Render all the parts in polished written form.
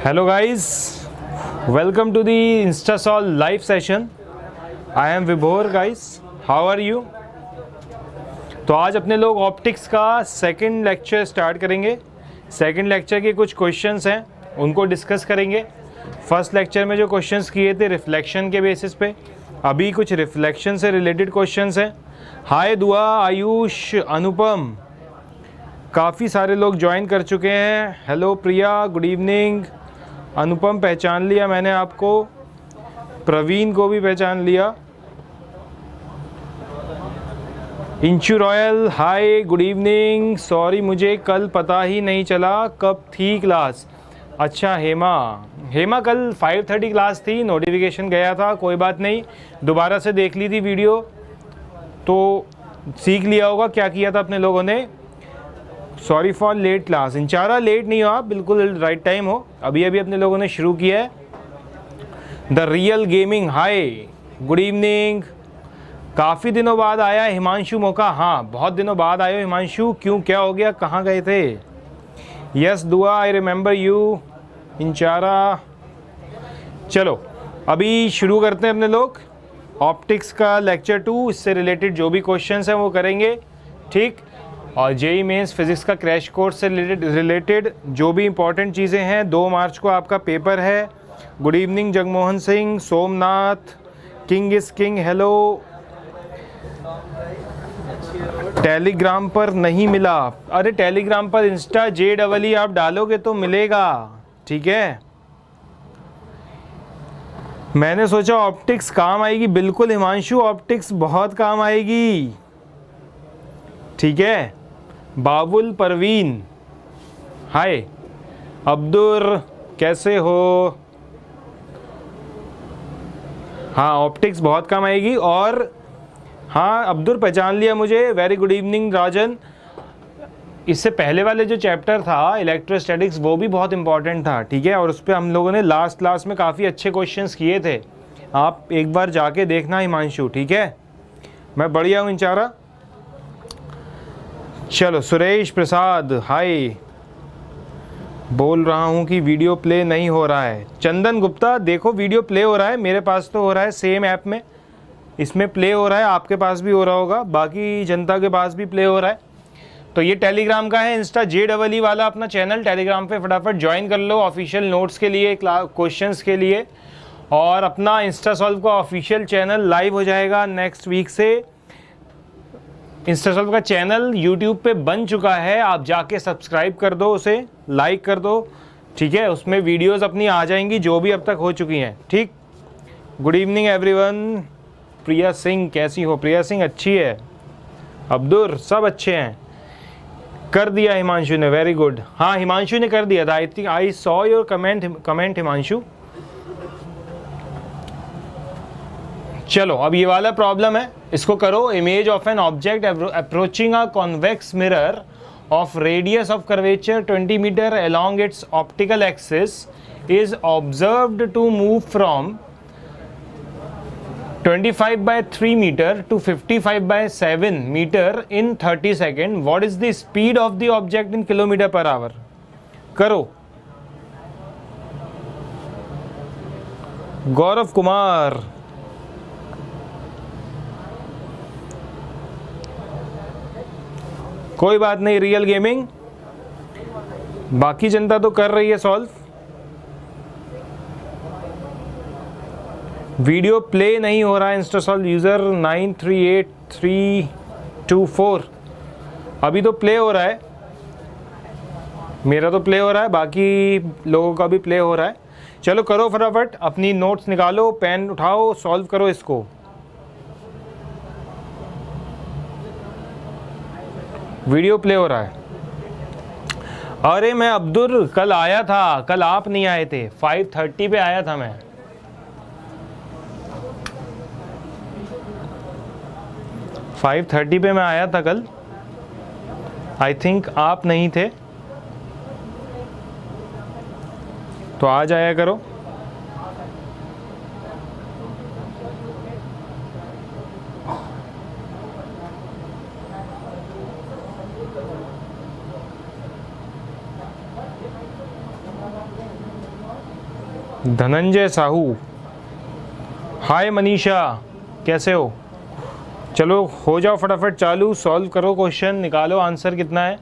Hello guys, welcome to the InstaSol live session. I am Vibhor guys. How are you? तो आज अपने लोग optics का second lecture start करेंगे। Second lecture के कुछ क्वेश्चंस हैं, उनको डिस्कस करेंगे। फर्स्ट लेक्चर में जो क्वेश्चंस किए थे रिफ्लेक्शन के बेसिस पे, अभी कुछ रिफ्लेक्शन से रिलेटेड क्वेश्चंस हैं। हाय दुआ, आयुष, अनुपम, काफ़ी सारे लोग ज्वाइन कर चुके हैं। Hello Priya, good evening. Anupam पहचान लिया मैंने आपको, प्रवीण को भी पहचान लिया। Inshu Royal, hi good evening. Sorry मुझे कल पता ही नहीं चला कब थी क्लास। अच्छा हेमा कल 5:30 क्लास थी, नोटिफिकेशन गया था, कोई बात नहीं, दोबारा से देख ली थी वीडियो तो सीख लिया होगा क्या किया था अपने लोगों ने। Sorry for late class. Inchara late नहीं हो आप, बिल्कुल राइट टाइम हो। अभी अपने लोगों ने शुरू किया है the real gaming. Hi good evening. काफ़ी दिनों बाद आया हिमांशु मौका। हाँ बहुत दिनों बाद आए हो हिमांशु, क्यों क्या हो गया, कहाँ गए थे? यस दुआ, आई रिमेंबर यू। इंचारा, चलो अभी शुरू करते हैं अपने लोग ऑप्टिक्स का लेक्चर 2। इससे रिलेटेड जो भी क्वेश्चंस हैं वो करेंगे, ठीक। और जेई मेंस फिज़िक्स का क्रैश कोर्स से रिलेटेड जो भी इंपॉर्टेंट चीज़ें हैं। 2 मार्च को आपका पेपर है। Good evening Jagmohan Singh, Somnath, king is king, hello. Telegram पर नहीं मिला? अरे टेलीग्राम पर इंस्टा JEE आप डालोगे तो मिलेगा, ठीक है। मैंने सोचा ऑप्टिक्स काम आएगी, बिल्कुल हिमांशु ऑप्टिक्स बहुत काम आएगी, ठीक है। बाबुल परवीन, हाय। अब्दुल कैसे हो? हाँ ऑप्टिक्स बहुत काम आएगी। और हाँ अब्दुल पहचान लिया मुझे, वेरी गुड इवनिंग राजन। इससे पहले वाले जो चैप्टर था इलेक्ट्रोस्टैटिक्स वो भी बहुत इंपॉर्टेंट था, ठीक है। और उस पर हम लोगों ने लास्ट क्लास में काफ़ी अच्छे क्वेश्चंस किए थे, आप एक बार जाके देखना हिमांशु, ठीक है। मैं बढ़िया हूँ इंचारा। चलो सुरेश प्रसाद, हाय। बोल रहा हूँ कि वीडियो प्ले नहीं हो रहा है। चंदन गुप्ता, देखो वीडियो प्ले हो रहा है, मेरे पास तो हो रहा है सेम ऐप में, इसमें प्ले हो रहा है, आपके पास भी हो रहा होगा, बाकी जनता के पास भी प्ले हो रहा है। तो ये टेलीग्राम का है, इंस्टा JEE वाला अपना चैनल, टेलीग्राम पे फटाफट ज्वाइन कर लो ऑफिशियल नोट्स के लिए, क्वेश्चंस के लिए। और अपना इंस्टासॉल्व का ऑफिशियल चैनल लाइव हो जाएगा नेक्स्ट वीक से। इंस्टासॉल्व का चैनल यूट्यूब पे बन चुका है, आप जाके सब्सक्राइब कर दो, उसे लाइक कर दो, ठीक है। उसमें वीडियोस अपनी आ जाएंगी जो भी अब तक हो चुकी हैं, ठीक। Good evening everyone. Priya Singh कैसी हो? प्रिया सिंह अच्छी है। अब्दुल सब अच्छे हैं। कर दिया हिमांशु ने, वेरी गुड। हाँ हिमांशु ने कर दिया था, I think I saw your comment Himanshu. चलो अब ये वाला प्रॉब्लम है, इसको करो। Image of an object approaching a convex mirror of radius of curvature 20 metre along its optical axis is observed to move from 25/3 meter to 55/7 meter in 30 seconds. What is the speed of the object in kilometer per hour? करो। गौरव कुमार, कोई बात नहीं, real gaming. बाकी जनता तो कर रही है solve. Video play नहीं हो रहा है। इंस्टासॉल्व यूज़र 938324। अभी तो प्ले हो रहा है, मेरा तो प्ले हो रहा है, बाकी लोगों का भी प्ले हो रहा है। चलो करो फटाफट, अपनी नोट्स निकालो, पेन उठाओ, सॉल्व करो इसको। वीडियो प्ले हो रहा है। अरे मैं अब्दुल कल आया था, कल आप नहीं आए थे, 5:30 पे आया था मैं। फाइव 5:30 पे मैं आया था कल, आई थिंक आप नहीं थे, तो आ जाया करो। धनंजय साहू, हाय मनीषा, कैसे हो? चलो हो जाओ फटाफट चालू, सॉल्व करो क्वेश्चन, निकालो आंसर कितना है।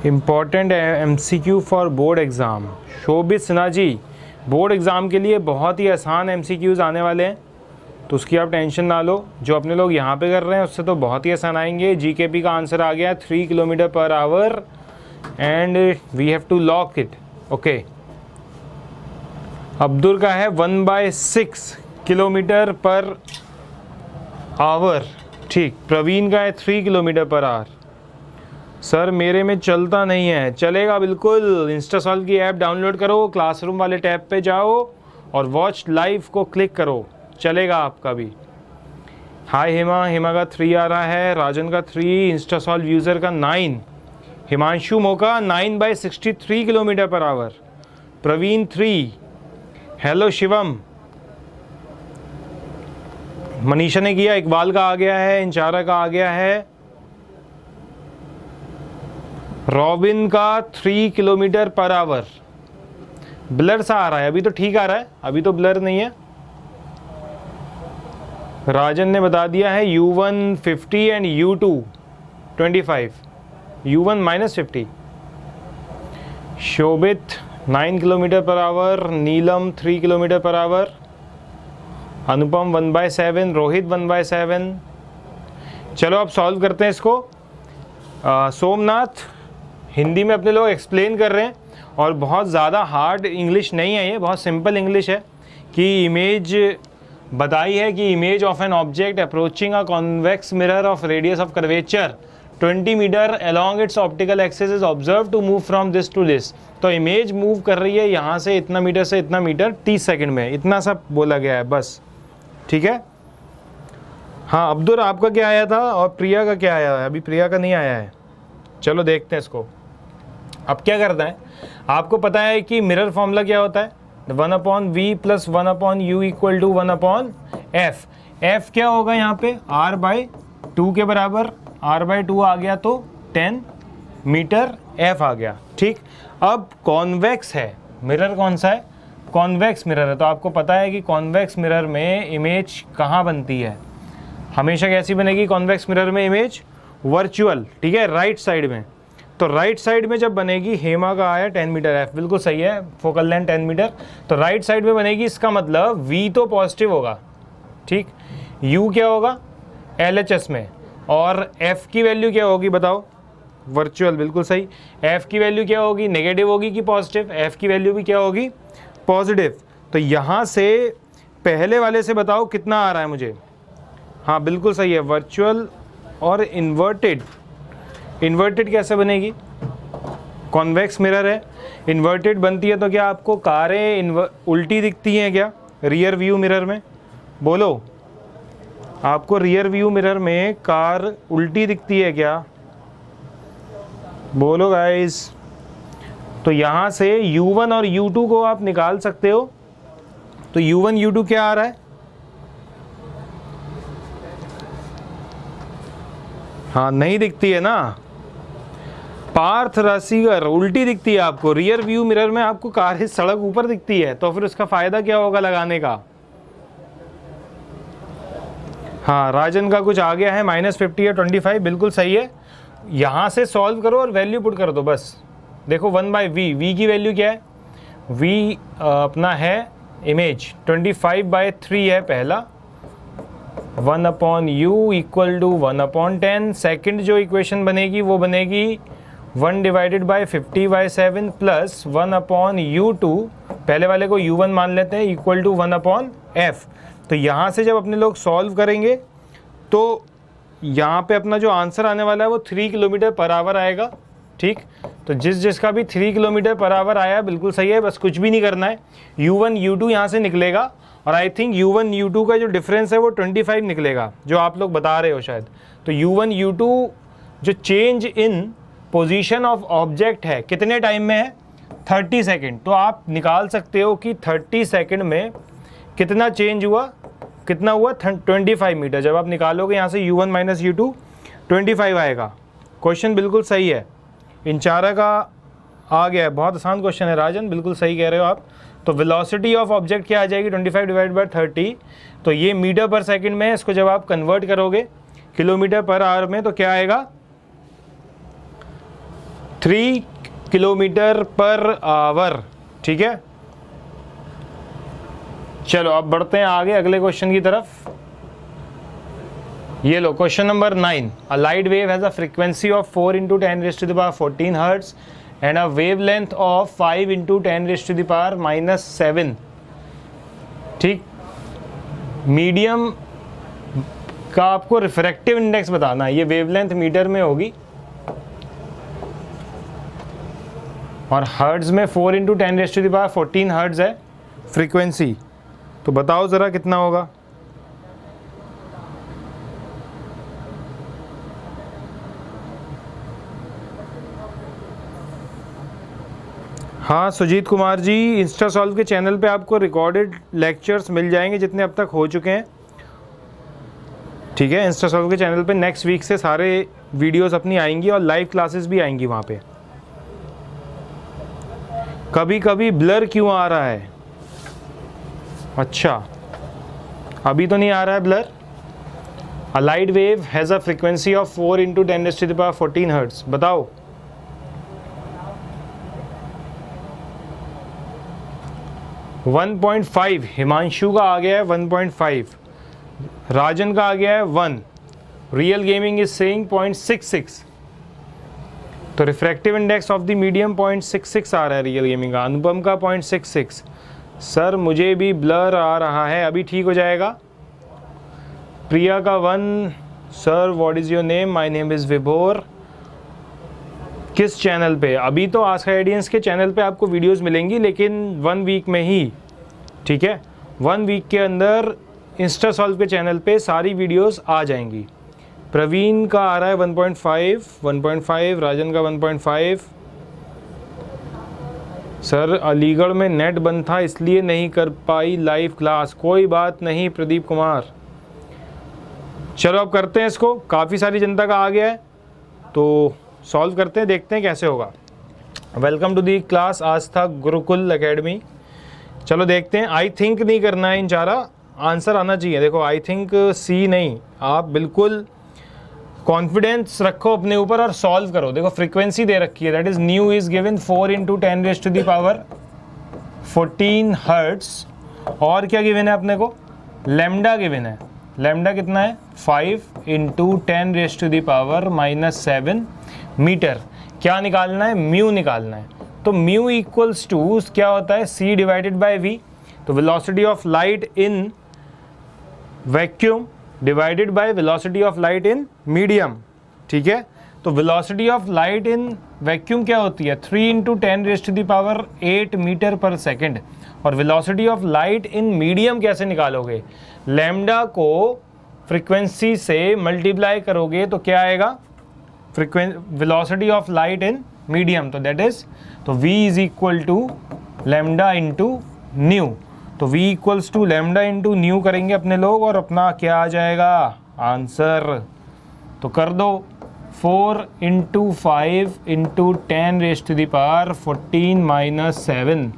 Important MCQ for board exam. Shobhit Sinha ji, board exam के लिए बहुत ही आसान MCQs आने वाले हैं, तो उसकी आप टेंशन ना लो। जो अपने लोग यहाँ पे कर रहे हैं उससे तो बहुत ही आसान आएंगे। GKP का आंसर आ गया 3 kilometre per hour and we have to lock it. Okay, Abdul का है 1/6 किलोमीटर पर आवर। ठीक, प्रवीण का है 3 किलोमीटर पर आवर। सर मेरे में चलता नहीं है, चलेगा बिल्कुल। इंस्टासॉल्व की ऐप डाउनलोड करो, क्लासरूम वाले टैब पे जाओ और वॉच लाइव को क्लिक करो, चलेगा आपका भी। हाय हेमा, हेमा का 3 आ रहा है, राजन का 3, इंस्टासॉल्व यूज़र का 9, हिमांशु मोका 9/63 kilometre per hour, Praveen 3, hello Shivam, Manisha ने किया, इकबाल का आ गया है, इंचारा का आ गया है, रॉबिन का 3 किलोमीटर पर आवर। ब्लर सा आ रहा है, अभी तो ठीक आ रहा है, अभी तो ब्लर नहीं है। राजन ने बता दिया है U1 50 and U2 25, U1 -50। Shobhit 9 kilometre per hour, Neelam 3 kilometre per hour, Anupam 1/7, Rohit 1/7। चलो अब सॉल्व करते हैं इसको। सोमनाथ, हिंदी में अपने लोग एक्सप्लेन कर रहे हैं और बहुत ज़्यादा हार्ड इंग्लिश नहीं है, ये बहुत सिंपल इंग्लिश है कि इमेज बताई है कि image of an object approaching a convex mirror of radius of curvature 20 metre along its optical axis is observe to move from this to this. तो इमेज मूव कर रही है यहाँ से इतना मीटर से इतना मीटर 30 सेकंड में, इतना सा बोला गया है बस। ठीक है, हाँ अब्दुल आपका क्या आया था और प्रिया का क्या आया है? अभी प्रिया का नहीं आया है, चलो देखते हैं इसको। अब क्या करना है, आपको पता है कि मिरर फॉर्मूला क्या होता है, 1/v + 1/u = 1/f। f क्या होगा यहाँ पे, r/2 के बराबर, r/2 आ गया तो 10 मीटर f आ गया। ठीक, अब कॉन्वेक्स है मिरर, कौन सा है, कॉन्वेक्स मिरर है। तो आपको पता है कि कॉन्वेक्स मिरर में इमेज कहाँ बनती है, हमेशा कैसी बनेगी कॉन्वेक्स मिरर में इमेज, वर्चुअल। ठीक है, राइट साइड में। तो राइट साइड में जब बनेगी, हेमा का आया 10 मीटर, एफ बिल्कुल सही है, फोकल लेंथ 10 मीटर, तो राइट साइड में बनेगी। इसका मतलब v तो पॉजिटिव होगा, ठीक, u क्या होगा LHS में, और f की वैल्यू क्या होगी बताओ, वर्चुअल, बिल्कुल सही। f की वैल्यू क्या होगी, नेगेटिव होगी कि पॉजिटिव, f की वैल्यू भी क्या होगी, पॉजिटिव। तो यहाँ से पहले वाले से बताओ कितना आ रहा है मुझे, हाँ बिल्कुल सही है, वर्चुअल और इन्वर्टेड। इन्वर्टेड कैसे बनेगी, कॉन्वेक्स मिरर है, इन्वर्टेड बनती है तो क्या आपको कारें उल्टी दिखती हैं क्या रियर व्यू मिरर में, बोलो, आपको रियर व्यू मिरर में कार उल्टी दिखती है क्या, बोलो गाइस। तो यहाँ से U1 और U2 को आप निकाल सकते हो। तो U1 U2 क्या आ रहा है, हाँ नहीं दिखती है ना, पार्थ रसीगर उल्टी दिखती है आपको, रियर व्यू मिरर में आपको कार सड़क ऊपर दिखती है, तो फिर उसका फायदा क्या होगा लगाने का। हाँ राजन का कुछ आ गया है -50 या 25, बिल्कुल सही है। यहाँ से सॉल्व करो और वैल्यू पुट कर दो बस। देखो 1/v, v की वैल्यू क्या है, v अपना है इमेज 25/3 है पहला, 1/u = 1/10। सेकंड जो इक्वेशन बनेगी वो बनेगी 1 डिवाइडेड बाई 50/7 प्लस 1/U2, पहले वाले को U1 मान लेते हैं, इक्वल टू 1/F। तो यहाँ से जब अपने लोग सॉल्व करेंगे तो यहाँ पे अपना जो आंसर आने वाला है वो 3 किलोमीटर पर आवर आएगा। ठीक, तो जिसका भी 3 किलोमीटर पर आवर आया बिल्कुल सही है, बस कुछ भी नहीं करना है। U1 U2 यहाँ से निकलेगा और आई थिंक U1 U2 का जो डिफरेंस है वो 25 निकलेगा, जो आप लोग बता रहे हो शायद। तो U1 U2 जो change in position of object है कितने टाइम में है, 30 सेकेंड। तो आप निकाल सकते हो कि 30 सेकेंड में कितना चेंज हुआ, कितना हुआ 25 मीटर। जब आप निकालोगे यहाँ से U1 माइनस U2 25 आएगा। क्वेश्चन बिल्कुल सही है, इन चारा का आ गया है। बहुत आसान क्वेश्चन है राजन, बिल्कुल सही कह रहे हो आप। तो वेलोसिटी ऑफ ऑब्जेक्ट क्या आ जाएगी, 25 डिवाइड बाई 30। तो ये मीटर पर सेकंड में, इसको जब आप कन्वर्ट करोगे किलोमीटर पर आवर में तो क्या आएगा, 3 किलोमीटर पर आवर। ठीक है, चलो अब बढ़ते हैं आगे अगले क्वेश्चन की तरफ। ये लो question number 9। A light wave has a frequency of 4 × 10⁻14 hertz and a wavelength of 5 × 10⁻⁻7। ठीक, मीडियम का आपको रिफ्रैक्टिव इंडेक्स बताना है। ये वेवलेंथ मीटर में होगी और हर्ट्ज में 4 × 10⁻14 हर्ट्ज है फ्रीक्वेंसी। तो बताओ ज़रा कितना होगा। हाँ सुजीत कुमार जी, इंस्टा सॉल्व के चैनल पे आपको रिकॉर्डेड लेक्चर्स मिल जाएंगे जितने अब तक हो चुके हैं। ठीक है, इंस्टा सॉल्व के चैनल पे नेक्स्ट वीक से सारे वीडियोस अपनी आएंगी और लाइव क्लासेस भी आएंगी वहाँ पे। कभी कभी ब्लर क्यों आ रहा है, अच्छा अभी तो नहीं आ रहा है blur. A light wave has a frequency of 4 × 10⁻14 hertz. बताओ, वन 1.5 हिमांशु का आ गया है, 1.5 राजन का आ गया है 1, रियल गेमिंग इज सेइंग 0.66। तो refractive index of the medium 0.66 आ रहा है रियल गेमिंग का। अनुपम का 0.66। सर मुझे भी ब्लर आ रहा है, अभी ठीक हो जाएगा। प्रिया का 1। Sir what is your name, my name is विभोर। किस चैनल पे, अभी तो आस्क आइडियंस के चैनल पे आपको वीडियोस मिलेंगी, लेकिन 1 वीक में ही। ठीक है, 1 वीक के अंदर इंस्टा सॉल्व के चैनल पे सारी वीडियोस आ जाएंगी। प्रवीण का आ रहा है 1.5, राजन का 1.5। सर अलीगढ़ में नेट बंद था इसलिए नहीं कर पाई लाइव क्लास। कोई बात नहीं प्रदीप कुमार। चलो अब करते हैं इसको, काफ़ी सारी जनता का आ गया है तो सॉल्व करते हैं, देखते हैं कैसे होगा। Welcome to the class Aastha Gurukul Academy. चलो देखते हैं। आई थिंक नहीं करना है, इन चारा आंसर आना चाहिए। देखो आई थिंक सी नहीं, आप बिल्कुल कॉन्फिडेंस रखो अपने ऊपर और सॉल्व करो। देखो फ्रीक्वेंसी दे रखी है, that is nu is given 4 × 10⁻14 hertz. और क्या गिवन है अपने को, लैम्डा गिवन है। लैम्डा कितना है, 5 × 10⁻⁻7 मीटर। क्या निकालना है, म्यू निकालना है। तो म्यू इक्वल्स टू क्या होता है, c डिवाइडेड बाय v। तो velocity of light in vacuum divided by velocity of light in medium. ठीक है, तो velocity of light in vacuum क्या होती है, 3 × 10⁸ मीटर पर सेकेंड। और velocity of light in medium कैसे निकालोगे, लैम्डा को फ्रीक्वेंसी से मल्टीप्लाई करोगे तो क्या आएगा, velocity of light in medium. तो दैट इज, तो v is equal to lambda into nu. तो v equals to lambda into nu करेंगे अपने लोग और अपना क्या आ जाएगा आंसर। तो कर दो 4 × 5 × 10⁻14 - 7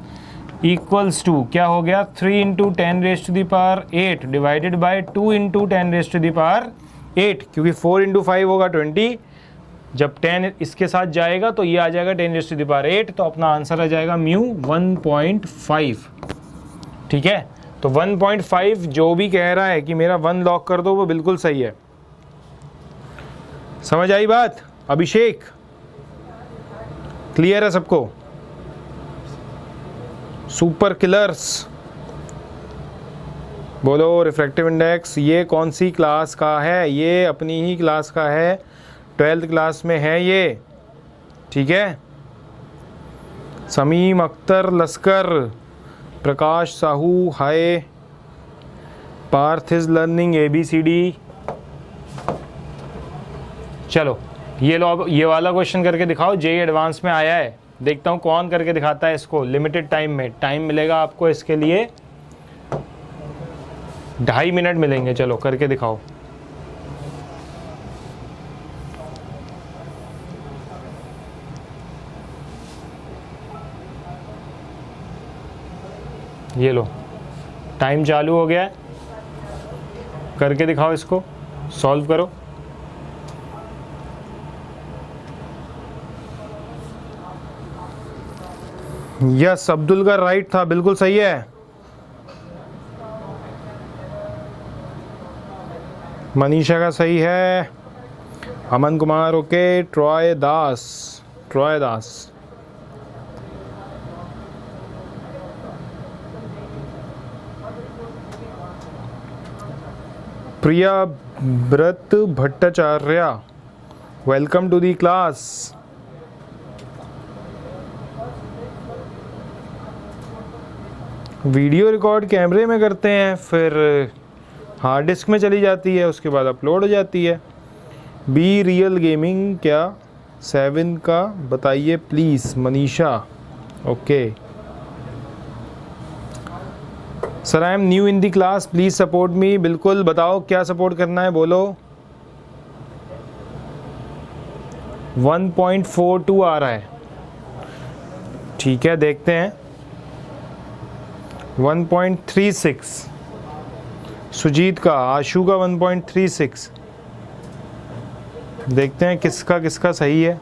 इक्वल्स टू क्या हो गया, 3 × 10⁸ डिवाइडेड बाय 2 × 10⁸, क्योंकि 4 × 5 होगा 20। जब 10 इसके साथ जाएगा तो ये आ जाएगा 10⁸। तो अपना आंसर आ जाएगा म्यू 1.5। ठीक है, तो 1.5 जो भी कह रहा है कि मेरा 1 लॉक कर दो वो बिल्कुल सही है। समझ आई बात अभिषेक? क्लियर है सबको? सुपर किलर्स बोलो। रिफ्रैक्टिव इंडेक्स ये कौन सी क्लास का है? ये अपनी ही क्लास का है, 12th क्लास में है ये, ठीक है। समीम अख्तर लस्कर, प्रकाश साहू हाय, पार्थ इज लर्निंग ABCD। चलो ये लो, अब ये वाला क्वेश्चन करके दिखाओ, जेईई एडवांस में आया है। देखता हूँ कौन करके दिखाता है इसको लिमिटेड टाइम में। टाइम मिलेगा आपको इसके लिए 2.5 मिनट मिलेंगे। चलो करके दिखाओ। ये लो, टाइम चालू हो गया है, करके दिखाओ इसको, सॉल्व करो। यस, अब्दुल का राइट था, बिल्कुल सही है। मनीषा का सही है। Aman Kumar okay. Troy Das, Troy Das. Priya Vrat Bhattacharya, welcome to the class. Video record कैमरे में करते हैं, फिर हार्ड डिस्क में चली जाती है, उसके बाद अपलोड हो जाती है। बी रियल गेमिंग क्या 7 का बताइए please Manisha. Okay sir, I am new in the class, please support me. बिल्कुल, बताओ क्या सपोर्ट करना है, बोलो। 1.42 आ रहा है, ठीक है, देखते हैं। 1.36 सुजीत का, आशु का 1.36। देखते हैं किसका किसका सही है।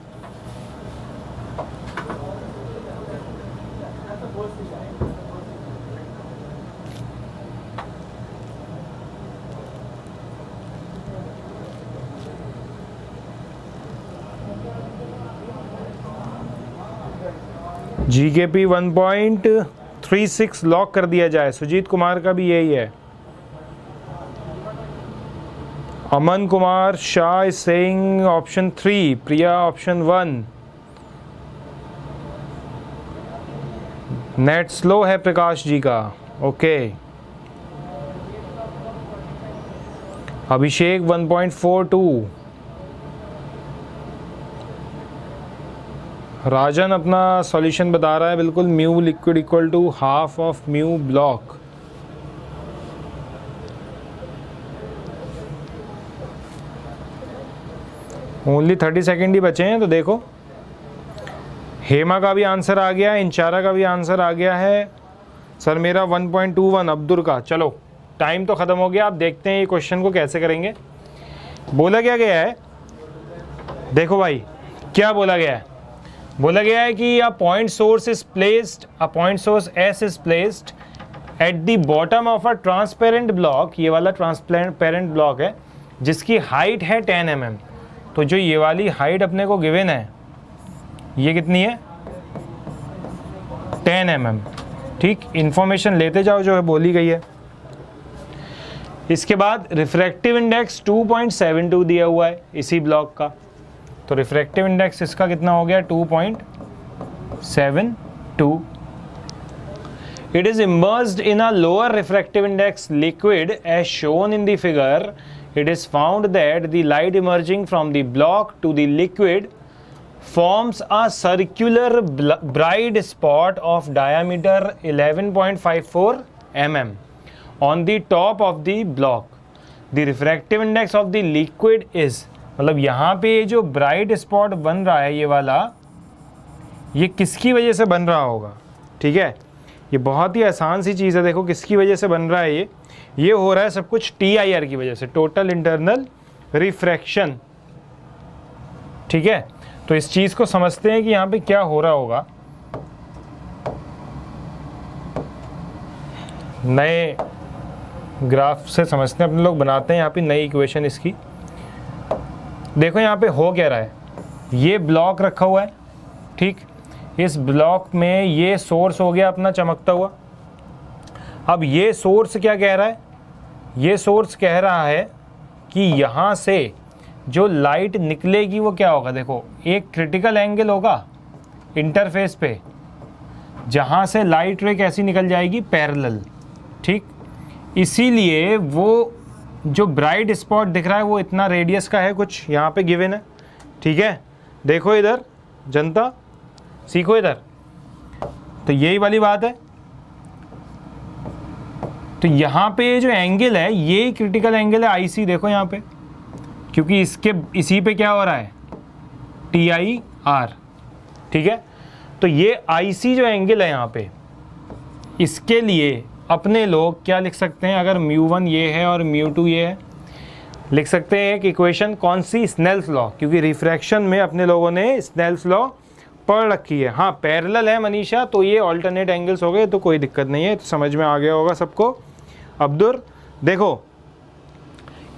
GKP 1.36 लॉक कर दिया जाए। सुजीत कुमार का भी यही है। Aman Kumar Shah is saying option 3, Priya option 1। Net slow है प्रकाश जी का, ओके। अभिषेक 1.42। राजन अपना सॉल्यूशन बता रहा है, बिल्कुल। Mu liquid equal to half of mu block. Only 30 second ही बचे हैं, तो देखो। हेमा का भी आंसर आ गया है, इंचारा का भी आंसर आ गया है। सर मेरा 1.21 अब्दुल का। चलो टाइम तो ख़त्म हो गया, आप देखते हैं ये क्वेश्चन को कैसे करेंगे। बोला क्या गया है, देखो भाई क्या बोला गया है। बोला गया है कि a point source is placed, a point source S is placed at the bottom of a transparent block. ये वाला ट्रांसपेरेंट ब्लॉक है जिसकी हाइट है 10 mm। तो जो ये वाली हाइट अपने को गिवन है, ये कितनी है, 10 mm। ठीक, इंफॉर्मेशन लेते जाओ जो है बोली गई है। इसके बाद रिफ्रैक्टिव इंडेक्स 2.72 दिया हुआ है इसी ब्लॉक का। तो रिफ्रैक्टिव इंडेक्स इसका कितना हो गया, 2.72। It is immersed in a lower refractive index liquid as shown in the figure. It is found that the light emerging from the block to the liquid forms a circular bright spot of diameter 11.54 mm on the top of the block. The refractive index of the liquid is, मतलब यहाँ पे ये जो bright spot बन रहा है ये वाला, ये किसकी वजह से बन रहा होगा, ठीक है। ये बहुत ही आसान सी चीज़ है, देखो किसकी वजह से बन रहा है ये हो रहा है सब कुछ TIR की वजह से, टोटल इंटरनल रिफ्रैक्शन, ठीक है। तो इस चीज़ को समझते हैं कि यहाँ पे क्या हो रहा होगा। नए ग्राफ से समझते हैं अपने लोग, बनाते हैं यहाँ पे नई इक्वेशन इसकी। देखो यहाँ पे हो क्या रहा है, ये ब्लॉक रखा हुआ है, ठीक। इस ब्लॉक में ये सोर्स हो गया अपना चमकता हुआ। अब ये सोर्स क्या कह रहा है, ये सोर्स कह रहा है कि यहाँ से जो लाइट निकलेगी वो क्या होगा, देखो एक क्रिटिकल एंगल होगा इंटरफेस पे, जहाँ से लाइट रे कैसी निकल जाएगी, पैरेलल, ठीक। इसीलिए वो जो ब्राइट स्पॉट दिख रहा है वो इतना रेडियस का है, कुछ यहाँ पे गिवन है, ठीक है। देखो इधर जनता, सीखो इधर, तो यही वाली बात है। तो यहाँ पे जो एंगल है ये क्रिटिकल एंगल है आईसी, देखो यहाँ पे, क्योंकि इसी पे क्या हो रहा है, TIR, ठीक है। तो ये आईसी जो एंगल है यहाँ पे, इसके लिए अपने लोग क्या लिख सकते हैं, अगर μ1 ये है और μ2 ये है, लिख सकते हैं एक इक्वेशन, कौन सी, स्नेल्स लॉ, क्योंकि रिफ्रैक्शन में अपने लोगों ने स्नेल्स लॉ पढ़ रखी है। हाँ पैरेलल है मनीषा, तो ये ऑल्टरनेट एंगल्स हो गए, तो कोई दिक्कत नहीं है, तो समझ में आ गया होगा सबको। अब्दुल देखो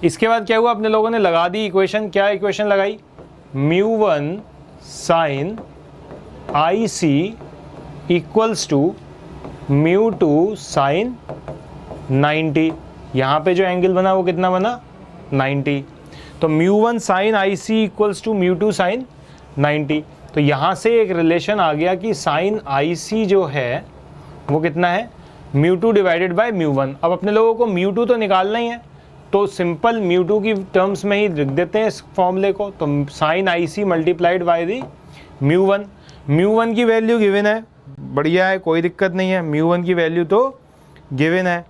इसके बाद क्या हुआ, अपने लोगों ने लगा दी इक्वेशन, क्या इक्वेशन लगाई, μ1 sine IC equals to μ2 sine 90। यहाँ पे जो एंगल बना वो कितना बना, 90। तो μ1 sine IC equals to μ2 sine 90। तो यहाँ से एक रिलेशन आ गया कि साइन IC जो है वो कितना है, μ2 डिवाइडेड बाय μ1। अब अपने लोगों को μ2 तो निकालना ही है, तो सिंपल μ2 की टर्म्स में ही लिख देते हैं इस फॉर्मूले को। तो sine IC multiplied by the μ1 की वैल्यू गिवन है, बढ़िया है, कोई दिक्कत नहीं है, μ1 की वैल्यू तो गिवन है।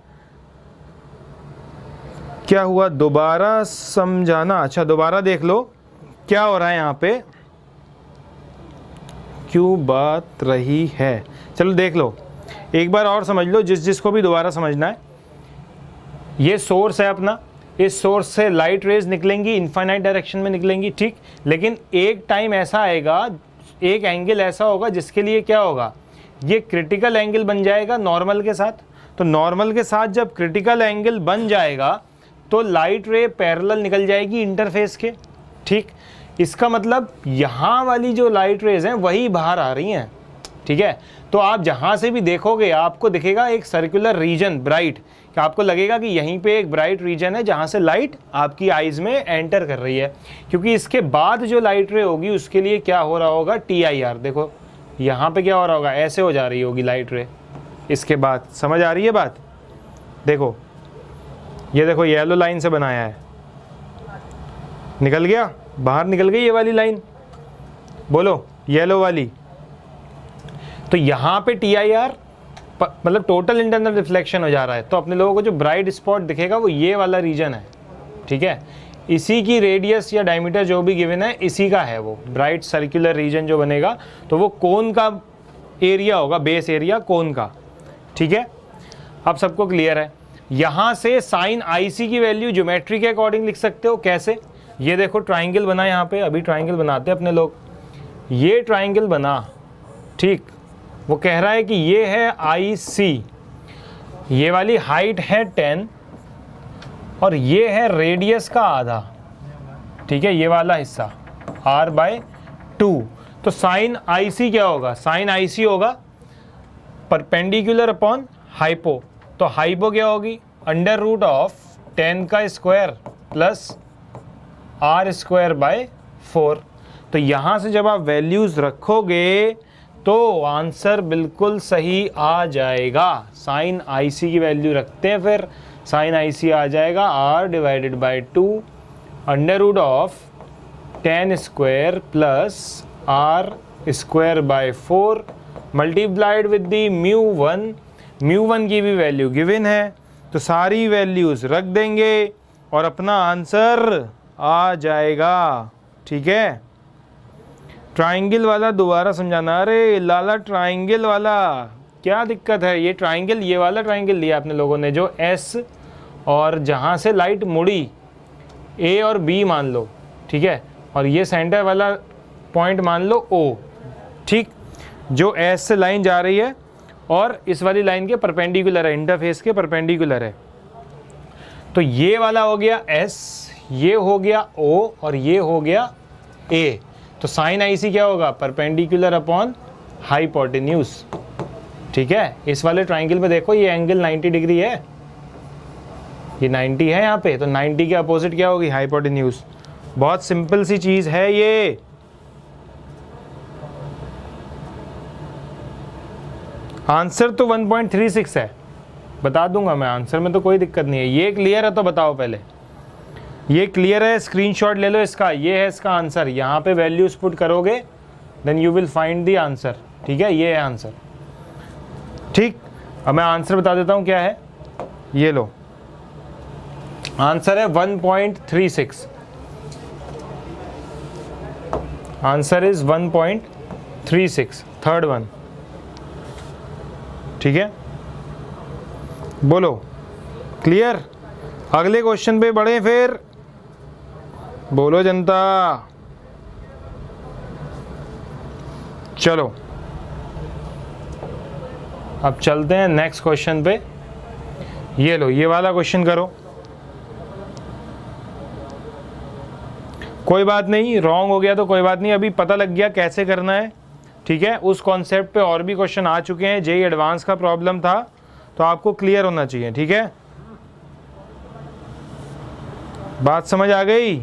क्या हुआ, दोबारा समझाना, अच्छा दोबारा देख लो क्या हो रहा है यहाँ पे, क्यों बात रही है, चलो देख लो एक बार और समझ लो, जिसको भी दोबारा समझना है। ये सोर्स है अपना, इस सोर्स से लाइट रेज निकलेंगी, इनफाइनाइट डायरेक्शन में निकलेंगी, ठीक। लेकिन एक टाइम ऐसा आएगा, एक एंगल ऐसा होगा जिसके लिए क्या होगा, ये क्रिटिकल एंगल बन जाएगा नॉर्मल के साथ। तो नॉर्मल के साथ जब क्रिटिकल एंगल बन जाएगा तो लाइट रे पैरेलल निकल जाएगी इंटरफेस के, ठीक। इसका मतलब यहाँ वाली जो लाइट रेज हैं वही बाहर आ रही हैं, ठीक है। तो आप जहाँ से भी देखोगे आपको दिखेगा एक सर्कुलर रीजन ब्राइट, कि आपको लगेगा कि यहीं पे एक ब्राइट रीजन है जहाँ से लाइट आपकी आइज़ में एंटर कर रही है, क्योंकि इसके बाद जो लाइट रे होगी उसके लिए क्या हो रहा होगा, TIR। देखो यहाँ पे क्या हो रहा होगा, ऐसे हो जा रही होगी लाइट रे, इसके बाद समझ आ रही है बात। देखो ये देखो येलो लाइन से बनाया है, निकल गया बाहर, निकल गई ये वाली लाइन, बोलो येलो वाली। तो यहाँ पे TIR मतलब टोटल इंटरनल रिफ्लेक्शन हो जा रहा है, तो अपने लोगों को जो ब्राइट स्पॉट दिखेगा वो ये वाला रीजन है, ठीक है। इसी की रेडियस या डायमीटर जो भी गिवन है इसी का है वो ब्राइट सर्कुलर रीजन जो बनेगा, तो वो कोन का एरिया होगा, बेस एरिया कोन का, ठीक है। अब सबको क्लियर है। यहाँ से साइन IC की वैल्यू ज्योमेट्री के अकॉर्डिंग लिख सकते हो, कैसे, ये देखो ट्राइंगल बना यहाँ पे, अभी ट्राइंगल बनाते हैं अपने लोग, ये ट्राइंगल बना, ठीक। वो कह रहा है कि ये है IC, ये वाली हाइट है 10 और ये है रेडियस का आधा, ठीक है, ये वाला हिस्सा R/2। तो साइन IC क्या होगा, साइन IC होगा परपेंडिकुलर अपॉन हाइपो। तो हाइपो क्या होगी, √10 का स्क्वायर प्लस R²/4। तो यहाँ से जब आप वैल्यूज़ रखोगे तो आंसर बिल्कुल सही आ जाएगा। साइन IC की वैल्यू रखते हैं, फिर साइन IC आ जाएगा R/2 √10² plus R² multiplied with the μ1 की भी वैल्यू गिवन है, तो सारी वैल्यूज़ रख देंगे और अपना आंसर आ जाएगा, ठीक है। ट्राइंगल वाला दोबारा समझाना, अरे लाला ट्राइंगल वाला क्या दिक्कत है, ये ट्राइंगल, ये वाला ट्राइंगल लिया आपने लोगों ने जो S और जहाँ से लाइट मुड़ी A और B मान लो, ठीक है, और ये सेंटर वाला पॉइंट मान लो O, ठीक, जो S से लाइन जा रही है और इस वाली लाइन के परपेंडिकुलर है, इंटरफेस के परपेंडिकुलर है। तो ये वाला हो गया S, ये हो गया O और ये हो गया A। तो साइन IC क्या होगा, परपेंडिकुलर अपॉन हाइपोटेन्यूज। ठीक है, इस वाले ट्राइंगल में देखो ये एंगल 90 डिग्री है, ये 90 है यहाँ पे, तो 90 के अपोजिट क्या होगी? हाइपोटेन्यूज। बहुत सिंपल सी चीज है ये। आंसर तो 1.36 है, बता दूंगा मैं, आंसर में तो कोई दिक्कत नहीं है। ये क्लियर है तो बताओ पहले, ये क्लियर है? स्क्रीनशॉट ले लो इसका, ये है इसका आंसर। यहाँ पे वैल्यूज पुट करोगे then you will find the answer. ठीक है, ये है आंसर। ठीक, अब मैं आंसर बता देता हूँ क्या है। ये लो, आंसर है 1.36। Answer is 1.36, third one. ठीक है, बोलो क्लियर? अगले क्वेश्चन पे बढ़े फिर, बोलो जनता। चलो अब चलते हैं नेक्स्ट क्वेश्चन पे। ये लो, ये वाला क्वेश्चन करो। कोई बात नहीं, रॉन्ग हो गया तो कोई बात नहीं, अभी पता लग गया कैसे करना है। ठीक है, उस कॉन्सेप्ट पे और भी क्वेश्चन आ चुके हैं। जेईई एडवांस का प्रॉब्लम था तो आपको क्लियर होना चाहिए। ठीक है, बात समझ आ गई?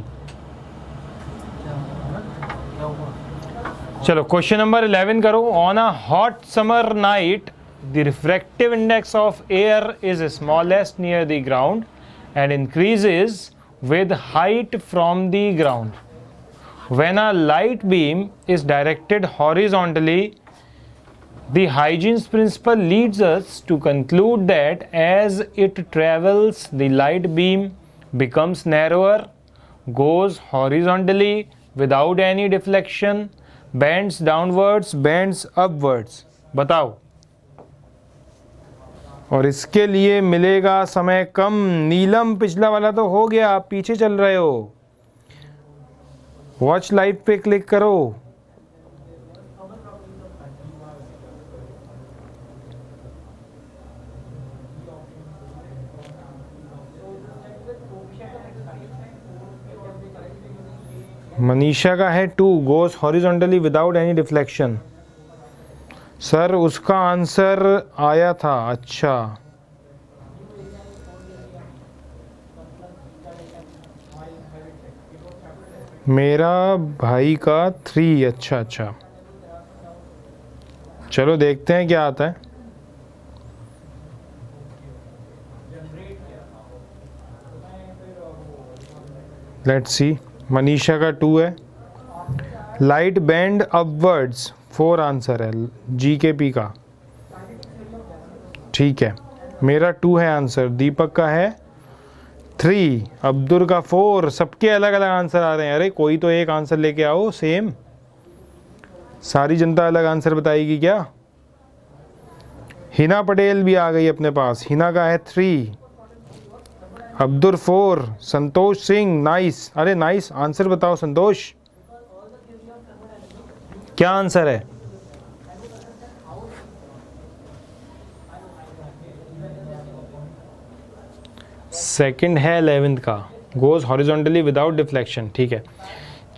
चलो क्वेश्चन नंबर 11 करो। On a hot summer night the refractive index of air is smallest near the ground and increases with height from the ground. When a light beam is directed horizontally, the Huygens principle leads us to conclude that as it travels, the light beam becomes narrower, goes horizontally without any deflection, bends downwards, bends upwards. बताओ। और इसके लिए मिलेगा समय कम। नीलम, पिछला वाला तो हो गया, आप पीछे चल रहे हो। वॉच लाइव पे क्लिक करो। मनीषा का है 2, goes horizontally without any deflection. Sir उसका आंसर आया था। अच्छा, मेरा भाई का 3। अच्छा अच्छा, चलो देखते हैं क्या आता है। Let's see. मनीषा का 2 है। लाइट बेंड अपवर्ड्स 4 आंसर है GKP का। ठीक है, मेरा 2 है आंसर, दीपक का है 3, अब्दुल का 4। सबके अलग अलग आंसर आ रहे हैं। अरे कोई तो एक आंसर लेके आओ सेम। सारी जनता अलग आंसर बताएगी क्या? हिना पटेल भी आ गई अपने पास। हिना का है 3, अब्दुल 4, संतोष सिंह नाइस। अरे नाइस, आंसर बताओ संतोष, क्या आंसर है? सेकंड है 11th का, गोज हॉरिजॉन्टली विदाउट डिफ्लेक्शन। ठीक है,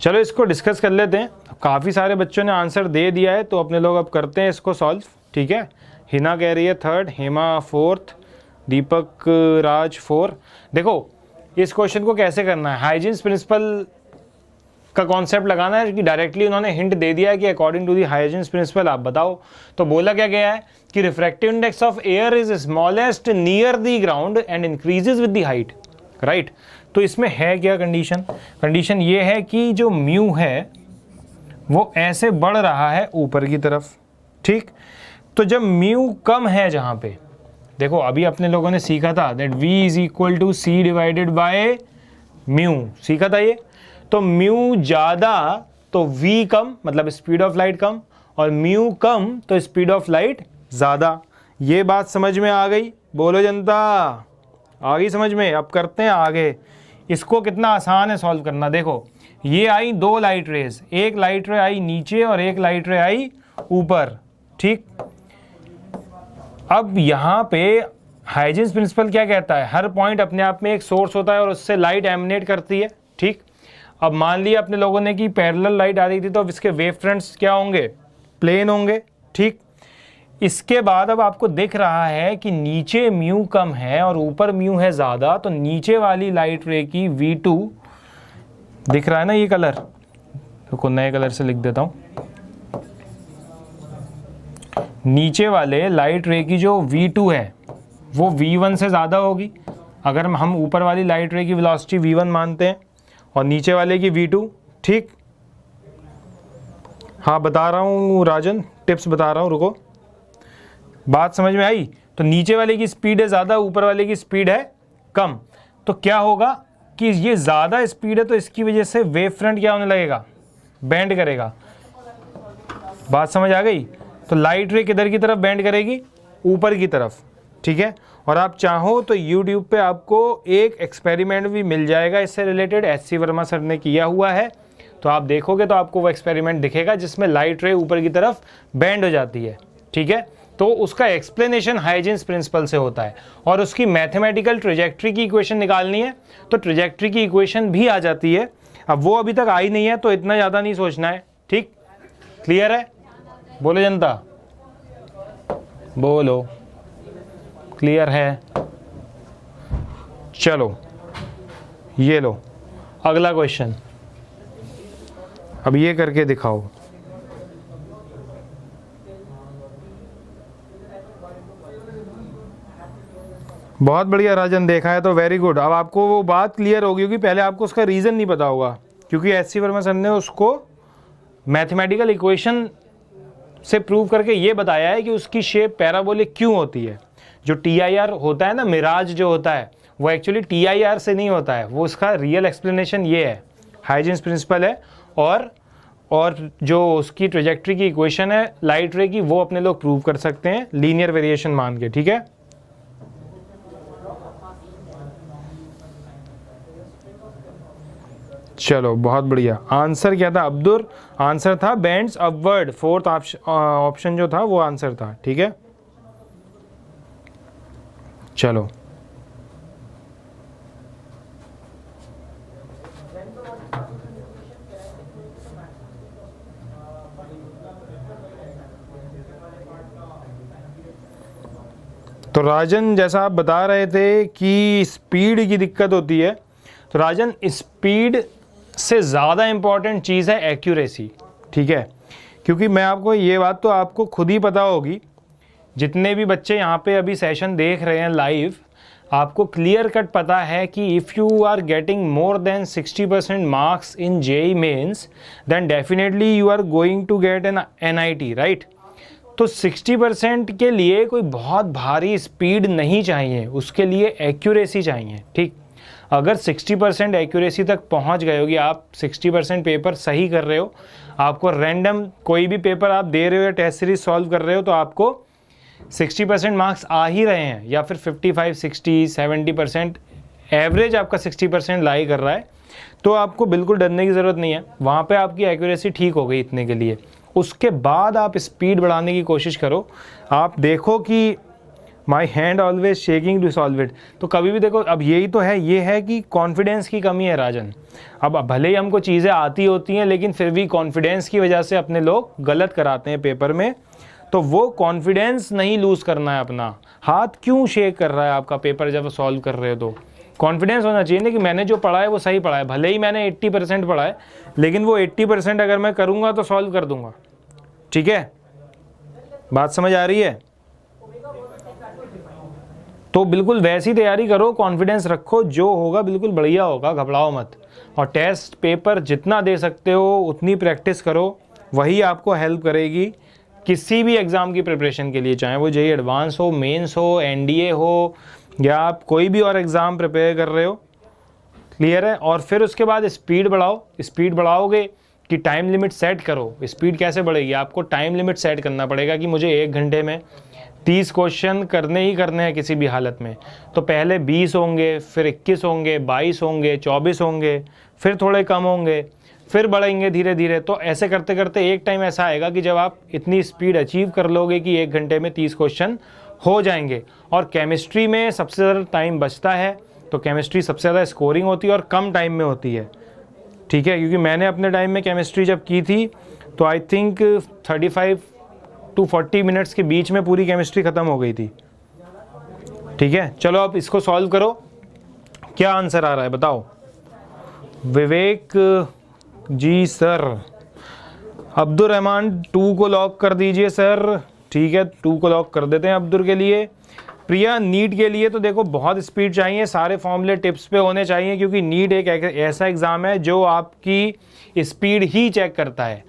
चलो इसको डिस्कस कर लेते हैं। काफ़ी सारे बच्चों ने आंसर दे दिया है तो अपने लोग अब करते हैं इसको सॉल्व। ठीक है, हिना कह रही है 3rd, हेमा 4th, दीपक राज 4। देखो इस क्वेश्चन को कैसे करना है। हाइजेंस प्रिंसिपल का कॉन्सेप्ट लगाना है कि डायरेक्टली उन्होंने हिंट दे दिया है कि according to the Huygens principle आप बताओ। तो बोला क्या गया है कि refractive index of air is smallest near the ground and increases with the height, right. तो इसमें है क्या कंडीशन? कंडीशन ये है कि जो म्यू है वो ऐसे बढ़ रहा है ऊपर की तरफ। ठीक, तो जब म्यू कम है जहाँ पे, देखो अभी अपने लोगों ने सीखा था that v is equal to c divided by mu, सीखा था ये। तो म्यू ज़्यादा तो v कम, मतलब स्पीड ऑफ लाइट कम, और म्यू कम तो स्पीड ऑफ लाइट ज़्यादा। ये बात समझ में आ गई? बोलो जनता, आ गई समझ में? अब करते हैं आगे। इसको कितना आसान है सॉल्व करना। देखो ये आई 2 लाइट रेज, एक लाइट रे आई नीचे और एक लाइट रे आई ऊपर। ठीक, अब यहाँ पे हाइजेंस प्रिंसिपल क्या कहता है? हर पॉइंट अपने आप में एक सोर्स होता है और उससे लाइट एमिनेट करती है। ठीक, अब मान लिया अपने लोगों ने कि पैरेलल लाइट आ रही थी तो अब इसके वेव फ्रंट्स क्या होंगे? प्लेन होंगे। ठीक। इसके बाद अब आपको दिख रहा है कि नीचे म्यू कम है और ऊपर म्यू है ज़्यादा, तो नीचे वाली लाइट रे की V2 दिख रहा है ना, ये कलर, रुको नए कलर से लिख देता हूँ। नीचे वाले लाइट रे की जो V2 है वो V1 से ज़्यादा होगी, अगर हम ऊपर वाली लाइट रे की वेलोसिटी V1 मानते हैं और नीचे वाले की V2, ठीक। हाँ बता रहा हूँ राजन, टिप्स बता रहा हूँ, रुको। बात समझ में आई? तो नीचे वाले की स्पीड है ज़्यादा, ऊपर वाले की स्पीड है कम, तो क्या होगा कि ये ज़्यादा स्पीड है तो इसकी वजह से वेव फ्रंट क्या होने लगेगा, बेंड करेगा। बात समझ आ गई? तो लाइट रे किधर की तरफ बेंड करेगी, ऊपर की तरफ, ठीक है। और आप चाहो तो YouTube पे आपको एक एक्सपेरिमेंट भी मिल जाएगा इससे रिलेटेड, SC वर्मा सर ने किया हुआ है, तो आप देखोगे तो आपको वो एक्सपेरिमेंट दिखेगा जिसमें लाइट रे ऊपर की तरफ बेंड हो जाती है, ठीक है। तो उसका एक्सप्लेनेशन हाइजेंस प्रिंसिपल से होता है और उसकी मैथमेटिकल ट्रेजेक्ट्री की इक्वेशन निकालनी है तो ट्रेजेक्ट्री की इक्वेशन भी आ जाती है। अब वो अभी तक आई नहीं है तो इतना ज़्यादा नहीं सोचना है, ठीक। क्लियर है? बोलो जनता, बोलो क्लियर है? चलो ये लो अगला क्वेश्चन, अब ये करके दिखाओ। बहुत बढ़िया राजन, देखा है तो वेरी गुड। अब आपको वो बात क्लियर होगी क्योंकि पहले आपको उसका रीज़न नहीं पता होगा, क्योंकि SC वर्मा सर ने उसको मैथमेटिकल इक्वेशन से प्रूव करके ये बताया है कि उसकी शेप पैराबोलिक क्यों होती है। जो TIR होता है ना, मिराज जो होता है, वो एक्चुअली TIR से नहीं होता है, वो उसका रियल एक्सप्लेनेशन ये है, हाइजेंस प्रिंसिपल है। और जो उसकी ट्रेजेक्ट्री की इक्वेशन है लाइट रे की, वो अपने लोग प्रूव कर सकते हैं लीनियर वेरिएशन मान के, ठीक है। चलो बहुत बढ़िया। आंसर क्या था अब्दुल? आंसर था बेंड्स अपवर्ड, फोर्थ ऑप्शन जो था वो आंसर था, ठीक है। चलो तो राजन, जैसा आप बता रहे थे कि स्पीड की दिक्कत होती है, तो राजन स्पीड से ज़्यादा इम्पॉर्टेंट चीज़ है एक्यूरेसी, ठीक है। क्योंकि मैं आपको ये बात तो आपको खुद ही पता होगी, जितने भी बच्चे यहाँ पे अभी सेशन देख रहे हैं लाइव, आपको क्लियर कट पता है कि if you are getting more than 60% marks in JEE mains then definitely you are going to get an NIT, right. तो 60% के लिए कोई बहुत भारी स्पीड नहीं चाहिए, उसके लिए एक्यूरेसी चाहिए, ठीक। अगर 60% एक्यूरेसी तक पहुंच गए हो कि आप 60% पेपर सही कर रहे हो, आपको रैंडम कोई भी पेपर आप दे रहे हो या टेस्ट सीरीज सॉल्व कर रहे हो, तो आपको 60% मार्क्स आ ही रहे हैं, या फिर 55, 60, 70% एवरेज आपका 60% लाई कर रहा है, तो आपको बिल्कुल डरने की ज़रूरत नहीं है। वहाँ पे आपकी एक्यूरेसी ठीक हो गई इतने के लिए। उसके बाद आप स्पीड बढ़ाने की कोशिश करो। आप देखो कि my hand always shaking to solve it, तो कभी भी देखो, अब यही तो है, ये है कि कॉन्फिडेंस की कमी है राजन। अब भले ही हमको चीज़ें आती होती हैं, लेकिन फिर भी कॉन्फिडेंस की वजह से अपने लोग गलत कराते हैं पेपर में। तो वो कॉन्फिडेंस नहीं लूज़ करना है अपना। हाथ क्यों शेक कर रहा है आपका पेपर जब सॉल्व कर रहे हो? तो कॉन्फिडेंस होना चाहिए ना कि मैंने जो पढ़ा है वो सही पढ़ा है, भले ही मैंने 80% पढ़ा है, लेकिन वो 80% अगर मैं करूँगा तो सॉल्व कर दूँगा, ठीक है। बात समझ आ रही है? तो बिल्कुल वैसी तैयारी करो, कॉन्फिडेंस रखो, जो होगा बिल्कुल बढ़िया होगा, घबराओ मत। और टेस्ट पेपर जितना दे सकते हो उतनी प्रैक्टिस करो, वही आपको हेल्प करेगी किसी भी एग्ज़ाम की प्रिपरेशन के लिए, चाहे वो JEE एडवांस हो, मेंस हो, NDA हो, या आप कोई भी और एग्ज़ाम प्रिपेयर कर रहे हो। क्लियर है? और फिर उसके बाद स्पीड बढ़ाओ। स्पीड बढ़ाओगे कि टाइम लिमिट सेट करो। स्पीड कैसे बढ़ेगी? आपको टाइम लिमिट सेट करना पड़ेगा कि मुझे 1 घंटे में 30 क्वेश्चन करने ही करने हैं किसी भी हालत में। तो पहले 20 होंगे, फिर 21 होंगे, 22 होंगे, 24 होंगे, फिर थोड़े कम होंगे, फिर बढ़ेंगे धीरे धीरे। तो ऐसे करते करते एक टाइम ऐसा आएगा कि जब आप इतनी स्पीड अचीव कर लोगे कि 1 घंटे में 30 क्वेश्चन हो जाएंगे। और केमिस्ट्री में सबसे ज़्यादा टाइम बचता है, तो केमिस्ट्री सबसे ज़्यादा स्कोरिंग होती है और कम टाइम में होती है, ठीक है। क्योंकि मैंने अपने टाइम में केमिस्ट्री जब की थी तो आई थिंक to 40 मिनट्स के बीच में पूरी केमिस्ट्री ख़त्म हो गई थी। ठीक है, चलो अब इसको सॉल्व करो, क्या आंसर आ रहा है बताओ। विवेक जी सर, अब्दुल रहमान 2 को लॉक कर दीजिए सर। ठीक है, 2 को लॉक कर देते हैं अब्दुल के लिए। प्रिया, नीट के लिए तो देखो बहुत स्पीड चाहिए, सारे फॉर्मूले टिप्स पे होने चाहिए, क्योंकि नीट एक ऐसा एग्ज़ाम है जो आपकी स्पीड ही चेक करता है।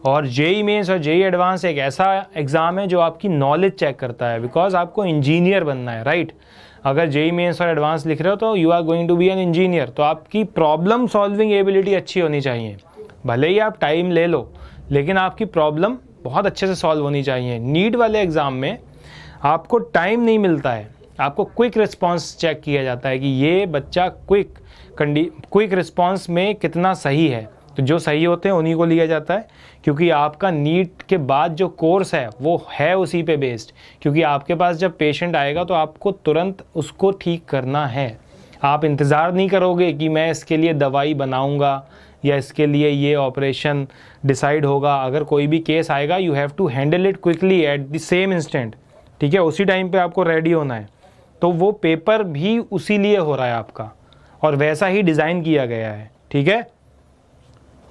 और जेई मेंस और जेई एडवांस एक ऐसा एग्ज़ाम है जो आपकी नॉलेज चेक करता है, बिकॉज आपको इंजीनियर बनना है, राइट। अगर जेई मेंस और एडवांस लिख रहे हो तो you are going to be an engineer, तो आपकी प्रॉब्लम सॉल्विंग एबिलिटी अच्छी होनी चाहिए। भले ही आप टाइम ले लो, लेकिन आपकी प्रॉब्लम बहुत अच्छे से सॉल्व होनी चाहिए। नीट वाले एग्ज़ाम में आपको टाइम नहीं मिलता है, आपको क्विक रिस्पांस चेक किया जाता है कि ये बच्चा क्विक रिस्पांस में कितना सही है। तो जो सही होते हैं उन्हीं को लिया जाता है, क्योंकि आपका नीट के बाद जो कोर्स है वो है उसी पे बेस्ड। क्योंकि आपके पास जब पेशेंट आएगा तो आपको तुरंत उसको ठीक करना है। आप इंतज़ार नहीं करोगे कि मैं इसके लिए दवाई बनाऊंगा या इसके लिए ये ऑपरेशन डिसाइड होगा। अगर कोई भी केस आएगा, you have to handle it quickly at the same instant. ठीक है, उसी टाइम पे आपको रेडी होना है। तो वो पेपर भी उसी लिए हो रहा है आपका, और वैसा ही डिज़ाइन किया गया है। ठीक है,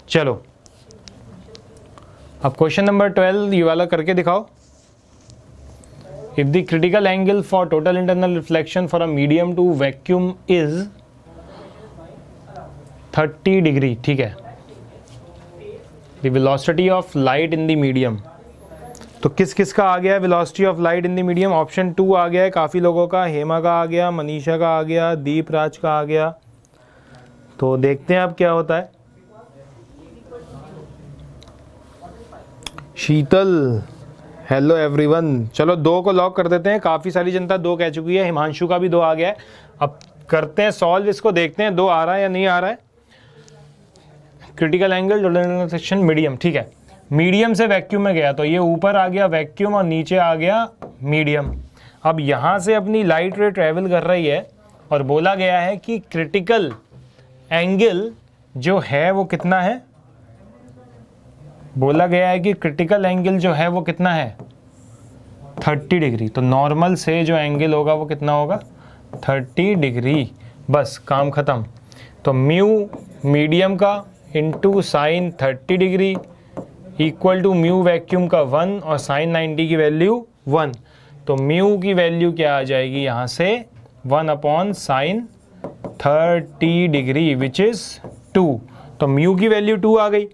चलो अब क्वेश्चन नंबर 12 ये वाला करके दिखाओ। If the critical angle for total internal reflection for a medium to vacuum is 30 degree. ठीक है, the velocity of light in the medium, तो किस किस का आ गया velocity of light in the medium. Option 2 आ गया है काफ़ी लोगों का, हेमा का आ गया, मनीषा का आ गया, दीप राज का आ गया। तो देखते हैं अब क्या होता है। शीतल, हेलो एवरीवन। चलो 2 को लॉक कर देते हैं, काफ़ी सारी जनता 2 कह चुकी है, हिमांशु का भी 2 आ गया है। अब करते हैं सॉल्व इसको, देखते हैं 2 आ रहा है या नहीं आ रहा है। Critical angle total internal section medium. ठीक है, मीडियम से वैक्यूम में गया, तो ये ऊपर आ गया वैक्यूम और नीचे आ गया मीडियम। अब यहाँ से अपनी लाइट रे ट्रेवल कर रही है और बोला गया है कि क्रिटिकल एंगल जो है वो कितना है। बोला गया है कि क्रिटिकल एंगल जो है वो कितना है 30 डिग्री। तो नॉर्मल से जो एंगल होगा वो कितना होगा 30 डिग्री। बस काम ख़त्म। तो म्यू मीडियम का into sine 30 degree equal to mu vacuum का 1 और साइन 90 की वैल्यू 1। तो म्यू की वैल्यू क्या आ जाएगी यहाँ से 1 upon sine 30 degree which is 2। तो म्यू की वैल्यू 2 आ गई।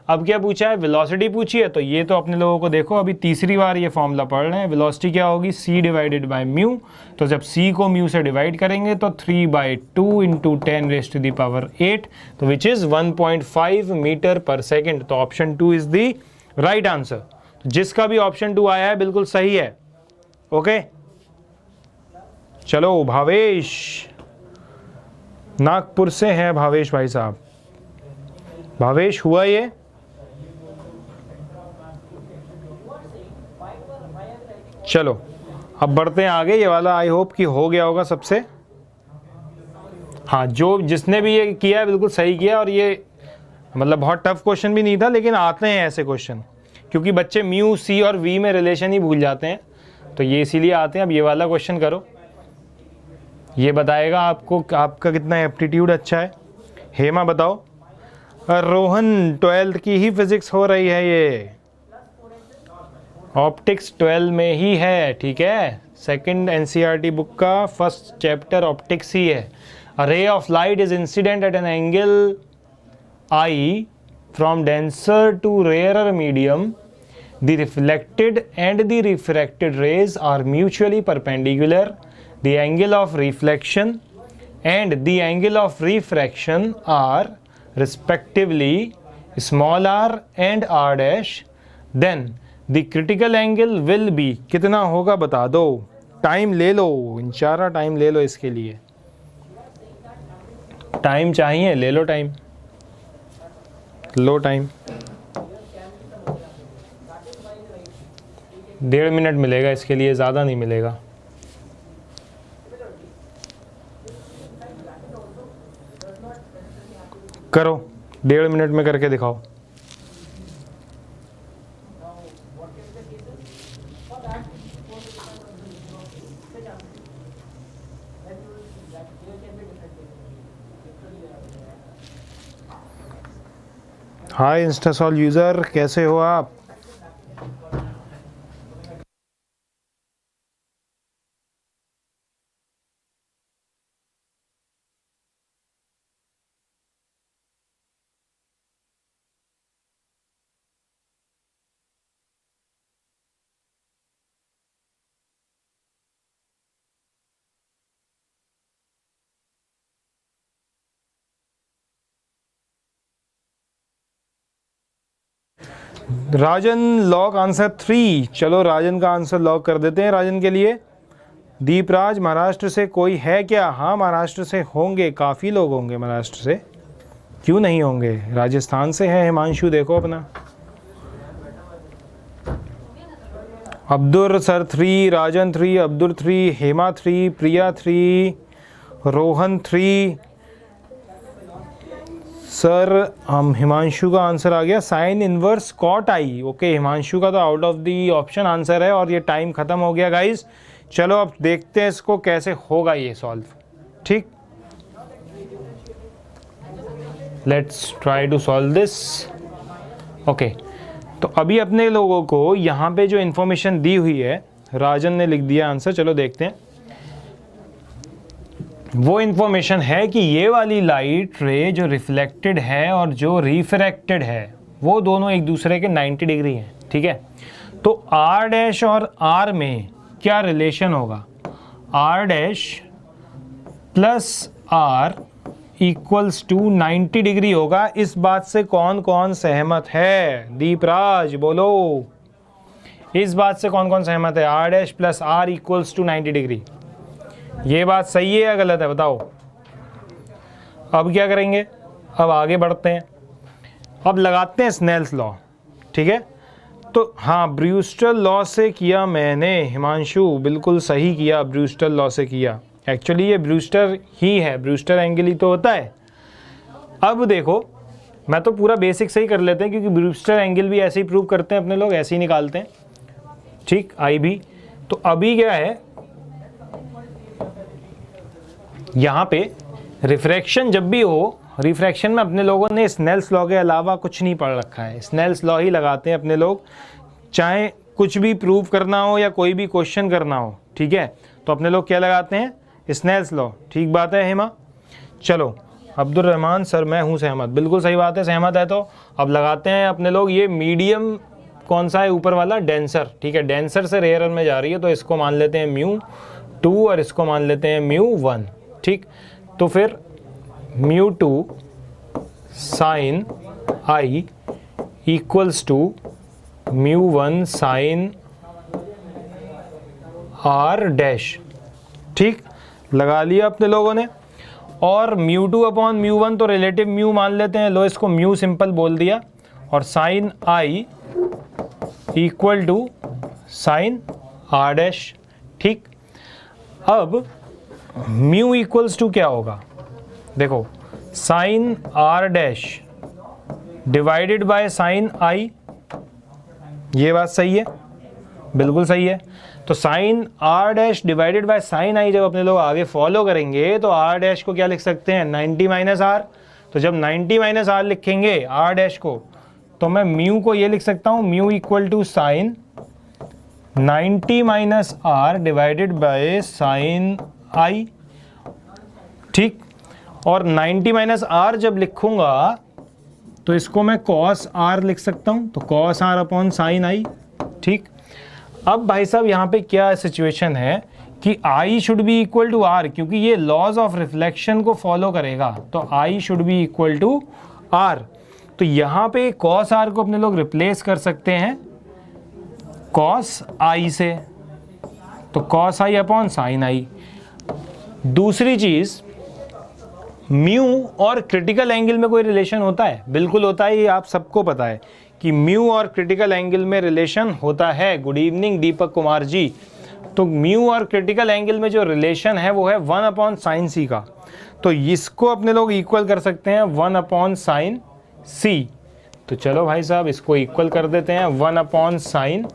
अब क्या पूछा है, वेलोसिटी पूछी है। तो ये तो अपने लोगों को देखो अभी तीसरी बार ये फॉर्मूला पढ़ रहे हैं। वेलोसिटी क्या होगी c डिवाइडेड बाय म्यू। तो जब c को म्यू से डिवाइड करेंगे तो 3/2 into 10 raise to the power 8, तो which is 1.5 metre per second. तो option 2 is the right answer. जिसका भी ऑप्शन 2 आया है बिल्कुल सही है। ओके, चलो भावेश, नागपुर से हैं भावेश भाई साहब। भावेश हुआ ये? चलो अब बढ़ते हैं आगे। ये वाला आई होप कि हो गया होगा सबसे। हाँ, जो जिसने भी ये किया है बिल्कुल सही किया। और ये मतलब बहुत टफ क्वेश्चन भी नहीं था, लेकिन आते हैं ऐसे क्वेश्चन, क्योंकि बच्चे म्यू सी और वी में रिलेशन ही भूल जाते हैं, तो ये इसीलिए आते हैं। अब ये वाला क्वेश्चन करो, ये बताएगा आपको आपका कितना एप्टीट्यूड अच्छा है। हेमा बताओ। रोहन 12th की ही फिजिक्स हो रही है, ये ऑप्टिक्स 12 में ही है। ठीक है, सेकंड एनसीईआरटी बुक का फर्स्ट चैप्टर ऑप्टिक्स ही है। A ray of light is incident at an angle i from denser to rarer medium. The reflected and the refracted rays are mutually perpendicular. The angle of reflection and the angle of refraction are respectively small r and r dash, then the critical angle will be कितना होगा बता दो। Time ले लो, इंशाल्लाह time ले लो, इसके लिए time चाहिए, ले लो टाइम, लो टाइम। 1.5 मिनट मिलेगा इसके लिए, ज़्यादा नहीं मिलेगा। करो, 1.5 मिनट में करके दिखाओ। हाय इंस्टासॉल यूज़र, कैसे हो आप? राजन लॉक आंसर 3। चलो राजन का आंसर लॉक कर देते हैं राजन के लिए। दीपराज, महाराष्ट्र से कोई है क्या? हाँ, महाराष्ट्र से होंगे, काफ़ी लोग होंगे महाराष्ट्र से, क्यों नहीं होंगे। राजस्थान से है हिमांशु, देखो अपना। अब्दुल सर 3, राजन 3, अब्दुल 3, हेमा 3, प्रिया 3, रोहन 3। सर हम हिमांशु का आंसर आ गया साइन इनवर्स कॉट आई। ओके, हिमांशु का तो out of the option answer है और ये टाइम ख़त्म हो गया गाइस। चलो अब देखते हैं इसको कैसे होगा ये सॉल्व। ठीक, let's try to solve this. Okay, तो अभी अपने लोगों को यहाँ पे जो इन्फॉर्मेशन दी हुई है, राजन ने लिख दिया आंसर। चलो देखते हैं। वो इन्फॉर्मेशन है कि ये वाली लाइट रे जो रिफ्लेक्टेड है और जो रिफ्रैक्टेड है वो दोनों एक दूसरे के 90 डिग्री हैं। ठीक है, तो आर डैश और आर में क्या रिलेशन होगा? R dash plus r equals to 90 degree होगा। इस बात से कौन कौन सहमत है? दीपराज बोलो, इस बात से कौन कौन सहमत है? R dash plus r equals to 90 degree. ये बात सही है या गलत है, बताओ। अब क्या करेंगे? अब आगे बढ़ते हैं, अब लगाते हैं स्नेल्स लॉ। ठीक है, तो हाँ, ब्रूस्टर लॉ से किया मैंने हिमांशु, बिल्कुल सही किया, ब्रूस्टर लॉ से किया। एक्चुअली ये ब्रूस्टर ही है, ब्रूस्टर एंगल ही तो होता है। अब देखो, मैं तो पूरा बेसिक से ही कर लेते हैं क्योंकि ब्रूस्टर एंगल भी ऐसे ही प्रूव करते हैं अपने लोग, ऐसे ही निकालते हैं। ठीक, आई भी। तो अभी क्या है, यहाँ पे रिफ्रैक्शन जब भी हो, रिफ्रैक्शन में अपने लोगों ने स्नेल्स लॉ के अलावा कुछ नहीं पढ़ रखा है। स्नेल्स लॉ ही लगाते हैं अपने लोग, चाहे कुछ भी प्रूव करना हो या कोई भी क्वेश्चन करना हो। ठीक है, तो अपने लोग क्या लगाते हैं? Snell's law. ठीक बात है हेमा। चलो अब्दुल रहमान सर, मैं हूँ सहमत, बिल्कुल सही बात है, सहमत है। तो अब लगाते हैं अपने लोग ये मीडियम कौन सा है ऊपर वाला? डेंसर। ठीक है, डेंसर से रेयर में जा रही है तो इसको मान लेते हैं μ2 और इसको मान लेते हैं μ1। ठीक, तो फिर μ2 sine i equals to μ1 sine r dash. ठीक, लगा लिया अपने लोगों ने। और μ2 अपॉन μ1 तो रिलेटिव म्यू मान लेते हैं, लो इसको म्यू सिंपल बोल दिया। और sine i equal to sine r dash. ठीक, अब म्यू इक्वल्स टू क्या होगा? देखो, sine r dash divided by sine i. ये बात सही है, बिल्कुल सही है। तो sine r dash divided by sine i जब अपने लोग आगे फॉलो करेंगे तो आर डैश को क्या लिख सकते हैं? 90 माइनस आर। तो जब 90 माइनस आर लिखेंगे आर डैश को, तो मैं म्यू को ये लिख सकता हूँ, mu equal to sine 90 minus r divided by sine i. ठीक, और 90 माइनस आर जब लिखूंगा तो इसको मैं कॉस आर लिख सकता हूं, तो cos R upon sine i. ठीक, अब भाई साहब यहाँ पे क्या सिचुएशन है कि i should be equal to r, क्योंकि ये लॉज ऑफ रिफ्लेक्शन को फॉलो करेगा, तो i should be equal to r. तो यहाँ पे कॉस आर को अपने लोग रिप्लेस कर सकते हैं कॉस आई से, तो कॉस आई अपॉन साइन आई। दूसरी चीज, म्यू और क्रिटिकल एंगल में कोई रिलेशन होता है? बिल्कुल होता है, ये आप सबको पता है कि म्यू और क्रिटिकल एंगल में रिलेशन होता है। Good evening Deepak Kumar ji. तो म्यू और क्रिटिकल एंगल में जो रिलेशन है वो है 1 अपॉन साइन सी का, तो इसको अपने लोग इक्वल कर सकते हैं 1 अपॉन साइन सी। तो चलो भाई साहब इसको इक्वल कर देते हैं 1 अपॉन साइन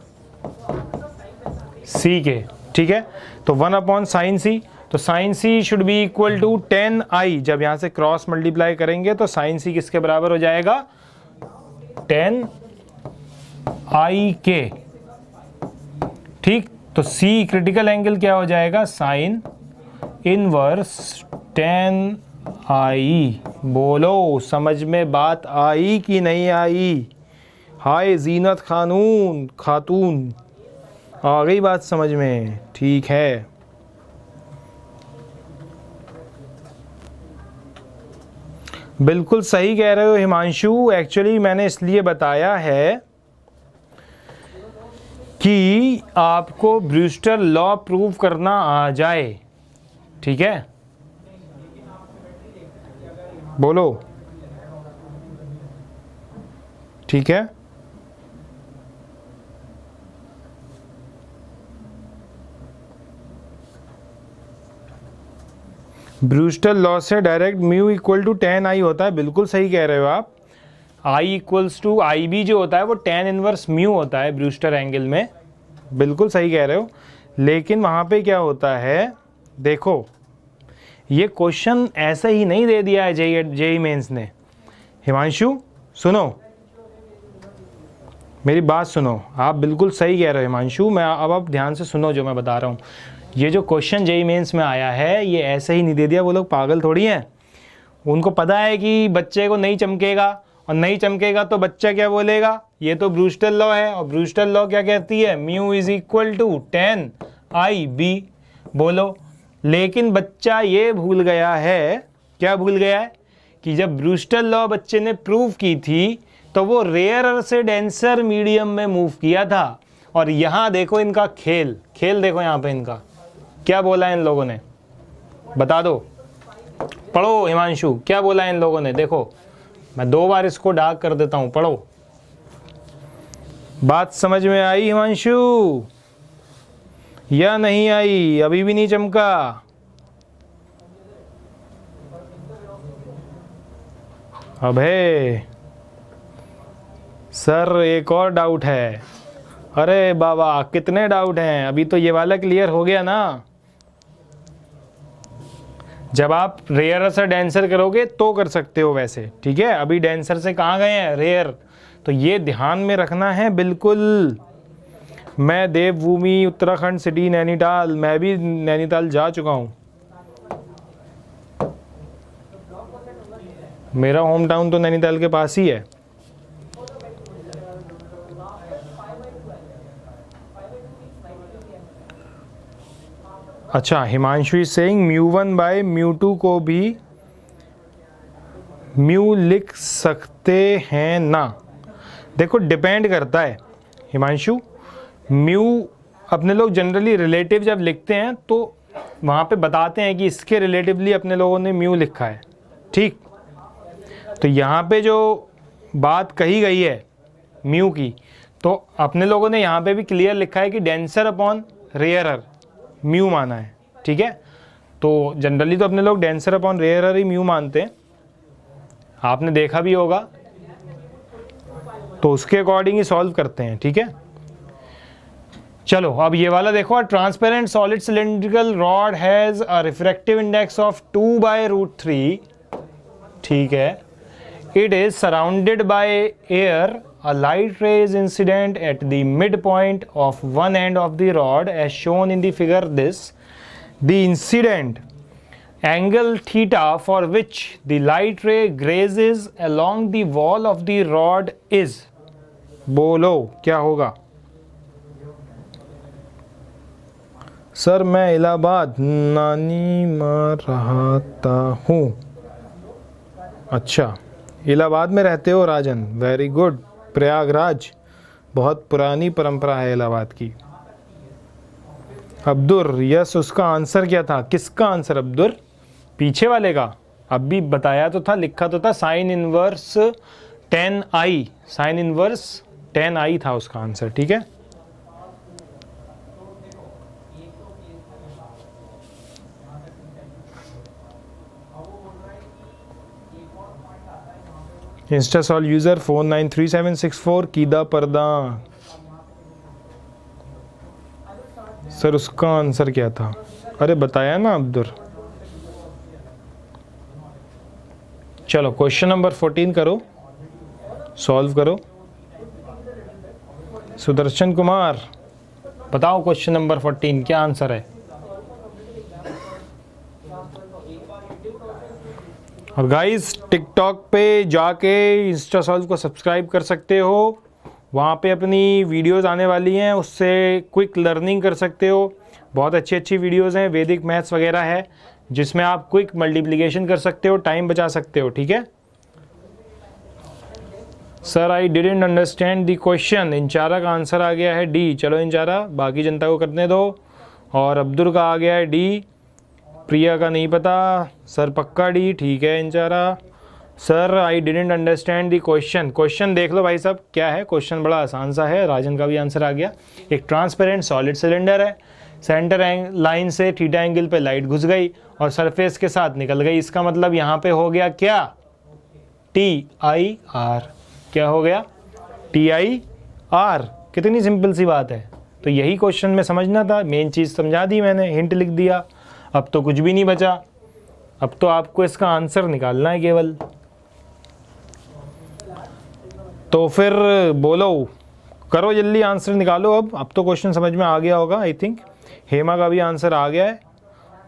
सी के। ठीक है, तो 1/sin c, तो sin c should be equal to 10i। जब यहाँ से क्रॉस मल्टीप्लाई करेंगे तो sin c किसके बराबर हो जाएगा, 10i के। ठीक, तो c क्रिटिकल एंगल क्या हो जाएगा, साइन इनवर्स 10i। बोलो समझ में बात आई कि नहीं आई? हाय जीनत खातून, आ गई बात समझ में? ठीक है, बिल्कुल सही कह रहे हो हिमांशु। एक्चुअली मैंने इसलिए बताया है कि आपको ब्रूस्टर लॉ प्रूव करना आ जाए। ठीक है, बोलो। ठीक है, ब्रूस्टर लॉ से direct mu equal to 10i होता है। बिल्कुल सही कह रहे हो आप। i equals to I B जो होता है वो 10 इनवर्स म्यू होता है ब्रूस्टर एंगल में। बिल्कुल सही कह रहे हो, लेकिन वहाँ पे क्या होता है, देखो ये क्वेश्चन ऐसे ही नहीं दे दिया है जेई मेंस ने। हिमांशु सुनो, मेरी बात सुनो, आप बिल्कुल सही कह रहे हो हिमांशु। मैं अब आप ध्यान से सुनो जो मैं बता रहा हूँ। ये जो क्वेश्चन जेई मेंस में आया है ये ऐसे ही नहीं दे दिया। वो लोग पागल थोड़ी हैं, उनको पता है कि बच्चे को नहीं चमकेगा, और नहीं चमकेगा तो बच्चा क्या बोलेगा, ये तो ब्रूस्टर लॉ है, और ब्रूस्टर लॉ क्या कहती है, mu is equal to 10i/b। बोलो, लेकिन बच्चा ये भूल गया है, क्या भूल गया है, कि जब ब्रूस्टर लॉ बच्चे ने प्रूव की थी तो वो रेयरर से डेंसर मीडियम में मूव किया था। और यहाँ देखो इनका खेल देखो, यहाँ पे इनका क्या बोला है इन लोगों ने, बता दो, पढ़ो हिमांशु, क्या बोला है इन लोगों ने। देखो मैं 2 बार इसको डार्क कर देता हूँ, पढ़ो। बात समझ में आई हिमांशु या नहीं आई? अभी भी नहीं चमका? अबे सर एक और डाउट है। अरे बाबा कितने डाउट हैं? अभी तो ये वाला क्लियर हो गया ना। जब आप रेयर से डेंसर करोगे तो कर सकते हो वैसे, ठीक है। अभी डेंसर से कहाँ गए हैं, रेयर, तो ये ध्यान में रखना है बिल्कुल। मैं देवभूमि, उत्तराखंड सिटी, नैनीताल, मैं भी नैनीताल जा चुका हूँ। मेरा होम टाउन तो नैनीताल के पास ही है। अच्छा, हिमांशु इज सेइंग μ1/μ2 को भी म्यू लिख सकते हैं ना। देखो डिपेंड करता है हिमांशु। म्यू अपने लोग जनरली रिलेटिव जब लिखते हैं तो वहाँ पे बताते हैं कि इसके रिलेटिवली अपने लोगों ने म्यू लिखा है, ठीक। तो यहाँ पे जो बात कही गई है म्यू की, तो अपने लोगों ने यहाँ पे भी क्लियर लिखा है कि डेंसर अपॉन रेयरर म्यू माना है, ठीक है। तो जनरली तो अपने लोग डेंसर अपॉन रेयरर ही म्यू मानते हैं, आपने देखा भी होगा, तो उसके अकॉर्डिंग ही सॉल्व करते हैं, ठीक है। चलो अब ये वाला देखो, a transparent solid cylindrical rod has a refractive index of 2/√3, ठीक है। It is surrounded by air, a light ray is incident at the midpoint of one end of the rod as shown in the figure this. The incident angle theta for which the light ray grazes along the wall of the rod is, बोलो क्या होगा। Sir मैं इलाहाबाद नानी मार रहा था हूँ। अच्छा, इलाहाबाद में रहते हो राजन, वेरी गुड। प्रयागराज बहुत पुरानी परंपरा है इलाहाबाद की। अब्दुर, यस उसका आंसर क्या था, किसका आंसर अब्दुर, पीछे वाले का? अभी बताया तो था, लिखा तो था sine inverse 10i, sine inverse 10i था उसका आंसर, ठीक है। इंस्टासॉल यूजर 493764 कीदा पर्दा सर उसका आंसर क्या था? अरे बताया ना अब्दुल। चलो क्वेश्चन नंबर 14 करो, सॉल्व करो। सुदर्शन कुमार बताओ क्वेश्चन नंबर 14 क्या आंसर है? और गाइस टिकटॉक पे जाके इंस्टा सॉल्व को सब्सक्राइब कर सकते हो, वहाँ पे अपनी वीडियोस आने वाली हैं, उससे क्विक लर्निंग कर सकते हो। बहुत अच्छी अच्छी वीडियोस हैं, वैदिक मैथ्स वगैरह है जिसमें आप क्विक मल्टीप्लिकेशन कर सकते हो, टाइम बचा सकते हो। ठीक है sir, I didn't understand the question. Inchara का आंसर आ गया है डी। चलो इंचारा, बाकी जनता को करने दो। और अब्दुल का आ गया है डी, प्रिया का नहीं पता, सर पक्का डी। ठीक है Inchara. Sir I didn't understand the question. Question देख लो भाई साहब क्या है, क्वेश्चन बड़ा आसान सा है। राजन का भी आंसर आ गया। एक ट्रांसपेरेंट सॉलिड सिलेंडर है, सेंटर लाइन से थीटा एंगल पे लाइट घुस गई और सरफेस के साथ निकल गई। इसका मतलब यहाँ पे हो गया क्या? TIR। क्या हो गया? TIR। कितनी सिंपल सी बात है। तो यही क्वेश्चन में समझना था, मेन चीज़ समझा दी मैंने, हिंट लिख दिया। अब तो कुछ भी नहीं बचा, अब तो आपको इसका आंसर निकालना है केवल। तो फिर बोलो, करो जल्दी आंसर निकालो। अब तो क्वेश्चन समझ में आ गया होगा आई थिंक। हेमा का भी आंसर आ गया है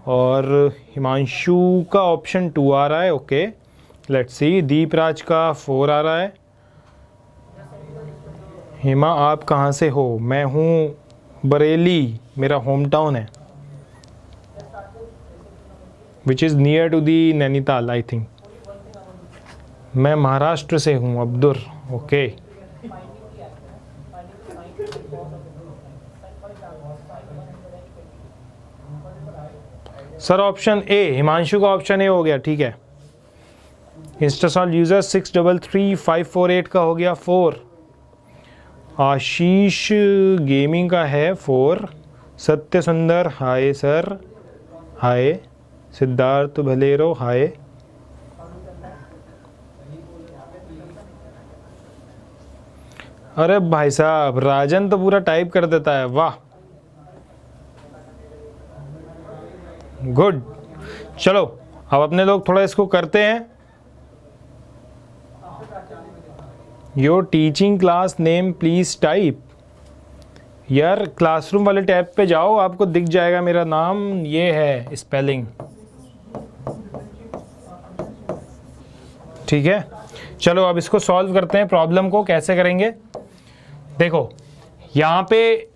और हिमांशु का ऑप्शन 2 आ रहा है। Okay let's see. दीपराज का 4 आ रहा है। हेमा आप कहाँ से हो? मैं हूँ बरेली, मेरा होम टाउन है, which is near to the Nainital I think. मैं महाराष्ट्र से हूँ Abdul. Okay sir option A, Himanshu का ऑप्शन ए हो गया। ठीक है। इंस्टासॉल यूज़र 633548 का हो गया 4। आशीष गेमिंग का है 4। सत्य सुंदर हाय सर, हाय। सिद्धार्थ भलेरो हाय। अरे भाई साहब राजन तो पूरा टाइप कर देता है, वाह गुड। चलो अब अपने लोग थोड़ा इसको करते हैं। Your teaching class name please type. यार क्लासरूम वाले टैब पे जाओ, आपको दिख जाएगा मेरा नाम, ये है स्पेलिंग। ठीक है चलो अब इसको सॉल्व करते हैं। प्रॉब्लम को कैसे करेंगे? देखो यहाँ पे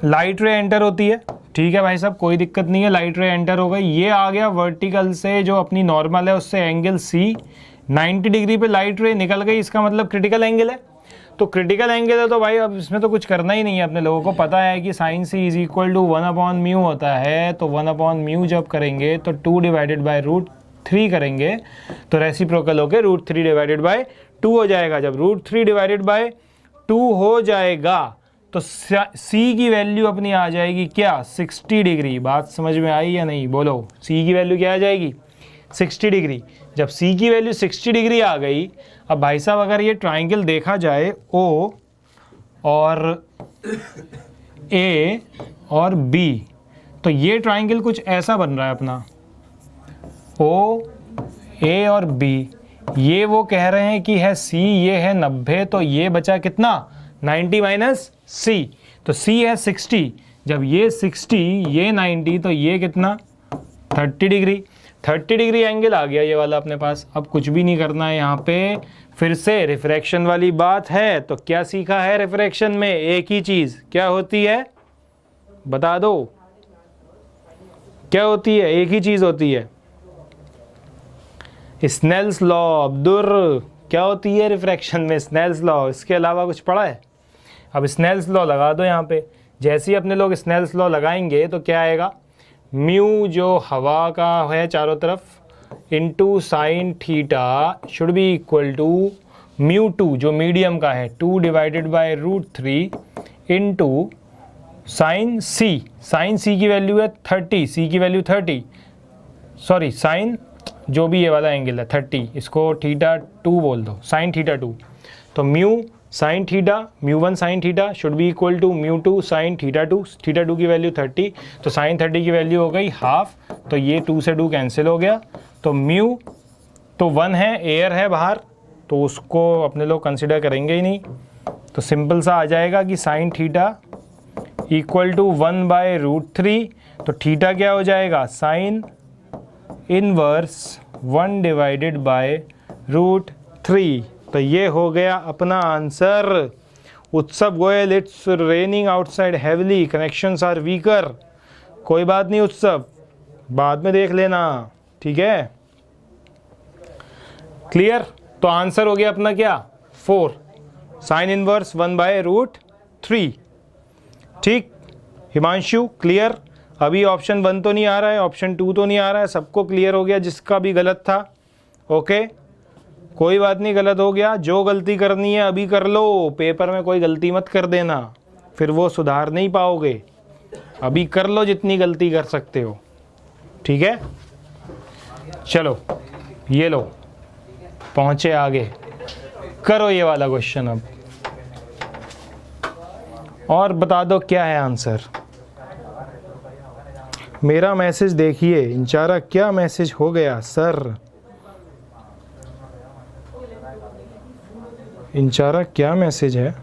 लाइट रे एंटर होती है। ठीक है भाई साहब, कोई दिक्कत नहीं है, लाइट रे एंटर हो गई। ये आ गया वर्टिकल से, जो अपनी नॉर्मल है उससे एंगल C 90 डिग्री पे लाइट रे निकल गई। इसका मतलब क्रिटिकल एंगल है। तो क्रिटिकल एंगल है तो भाई अब इसमें तो कुछ करना ही नहीं है। अपने लोगों को पता है कि sine C is equal to 1/μ होता है। तो 1/μ जब करेंगे तो 2 डिवाइडेड बाय √3 करेंगे तो रेसिप्रोकल होकर √3 डिवाइडेड बाय 2 हो जाएगा। जब √3 डिवाइडेड बाय 2 हो जाएगा तो C की वैल्यू अपनी आ जाएगी क्या? 60 डिग्री। बात समझ में आई या नहीं? बोलो C की वैल्यू क्या आ जाएगी? 60 डिग्री। जब C की वैल्यू 60 डिग्री आ गई, अब भाई साहब अगर ये ट्राइंगल देखा जाए O और A और B, तो ये ट्राइंगल कुछ ऐसा बन रहा है अपना, O A और B। ये वो कह रहे हैं कि है C, ये है 90, तो ये बचा कितना? 90 माइनस C। तो C है 60। जब ये 60 ये 90 तो ये कितना? 30 डिग्री। 30 डिग्री एंगल आ गया ये वाला अपने पास। अब कुछ भी नहीं करना है यहाँ पे, फिर से रिफ्रैक्शन वाली बात है। तो क्या सीखा है रिफ्रैक्शन में? एक ही चीज़। क्या होती है बता दो, क्या होती है? एक ही चीज़ होती है, स्नेल्स लॉ। अब्दुल क्या होती है रिफ्रैक्शन में? Snell's law. इसके अलावा कुछ पढ़ा है? अब स्नेल्स लॉ लगा दो यहाँ पे। जैसे ही अपने लोग स्नेल्स लॉ लगाएंगे तो क्या आएगा? म्यू जो हवा का है चारों तरफ into sine theta should be equal to μ2 जो मीडियम का है 2 divided by √3 into sine C। Sine C की वैल्यू है 30, C की वैल्यू 30, सॉरी साइन जो भी ये वाला एंगल है 30, इसको θ2 बोल दो, साइन θ2। तो mu sine theta μ1 sine theta should be equal to μ2 sine theta two की वैल्यू 30, तो साइन 30 की वैल्यू हो गई हाफ, तो ये 2 से 2 कैंसिल हो गया, तो म्यू तो 1 है, एयर है बाहर, तो उसको अपने लोग कंसिडर करेंगे ही नहीं, तो सिंपल सा आ जाएगा कि साइन थीटा इक्वल टू 1/√3, तो थीटा क्या हो जाएगा, साइन इनवर्स 1/√3। तो ये हो गया अपना answer. Utsav Goyal, it's raining outside heavily, connections are weaker. कोई बात नहीं उत्सव, बाद में देख लेना, ठीक है, क्लियर। तो आंसर हो गया अपना क्या, 4, साइन इनवर्स 1/√3। ठीक, हिमांशु क्लियर। अभी ऑप्शन 1 तो नहीं आ रहा है, ऑप्शन 2 तो नहीं आ रहा है, सबको क्लियर हो गया जिसका भी गलत था। ओके, कोई बात नहीं, गलत हो गया, जो गलती करनी है अभी कर लो, पेपर में कोई गलती मत कर देना, फिर वो सुधार नहीं पाओगे। अभी कर लो जितनी गलती कर सकते हो, ठीक है। चलो ये लो, पहुंचे आगे, करो ये वाला क्वेश्चन अब, और बता दो क्या है आंसर। मेरा मैसेज देखिए, इंचारा क्या मैसेज हो गया सर, इंचारा क्या मैसेज है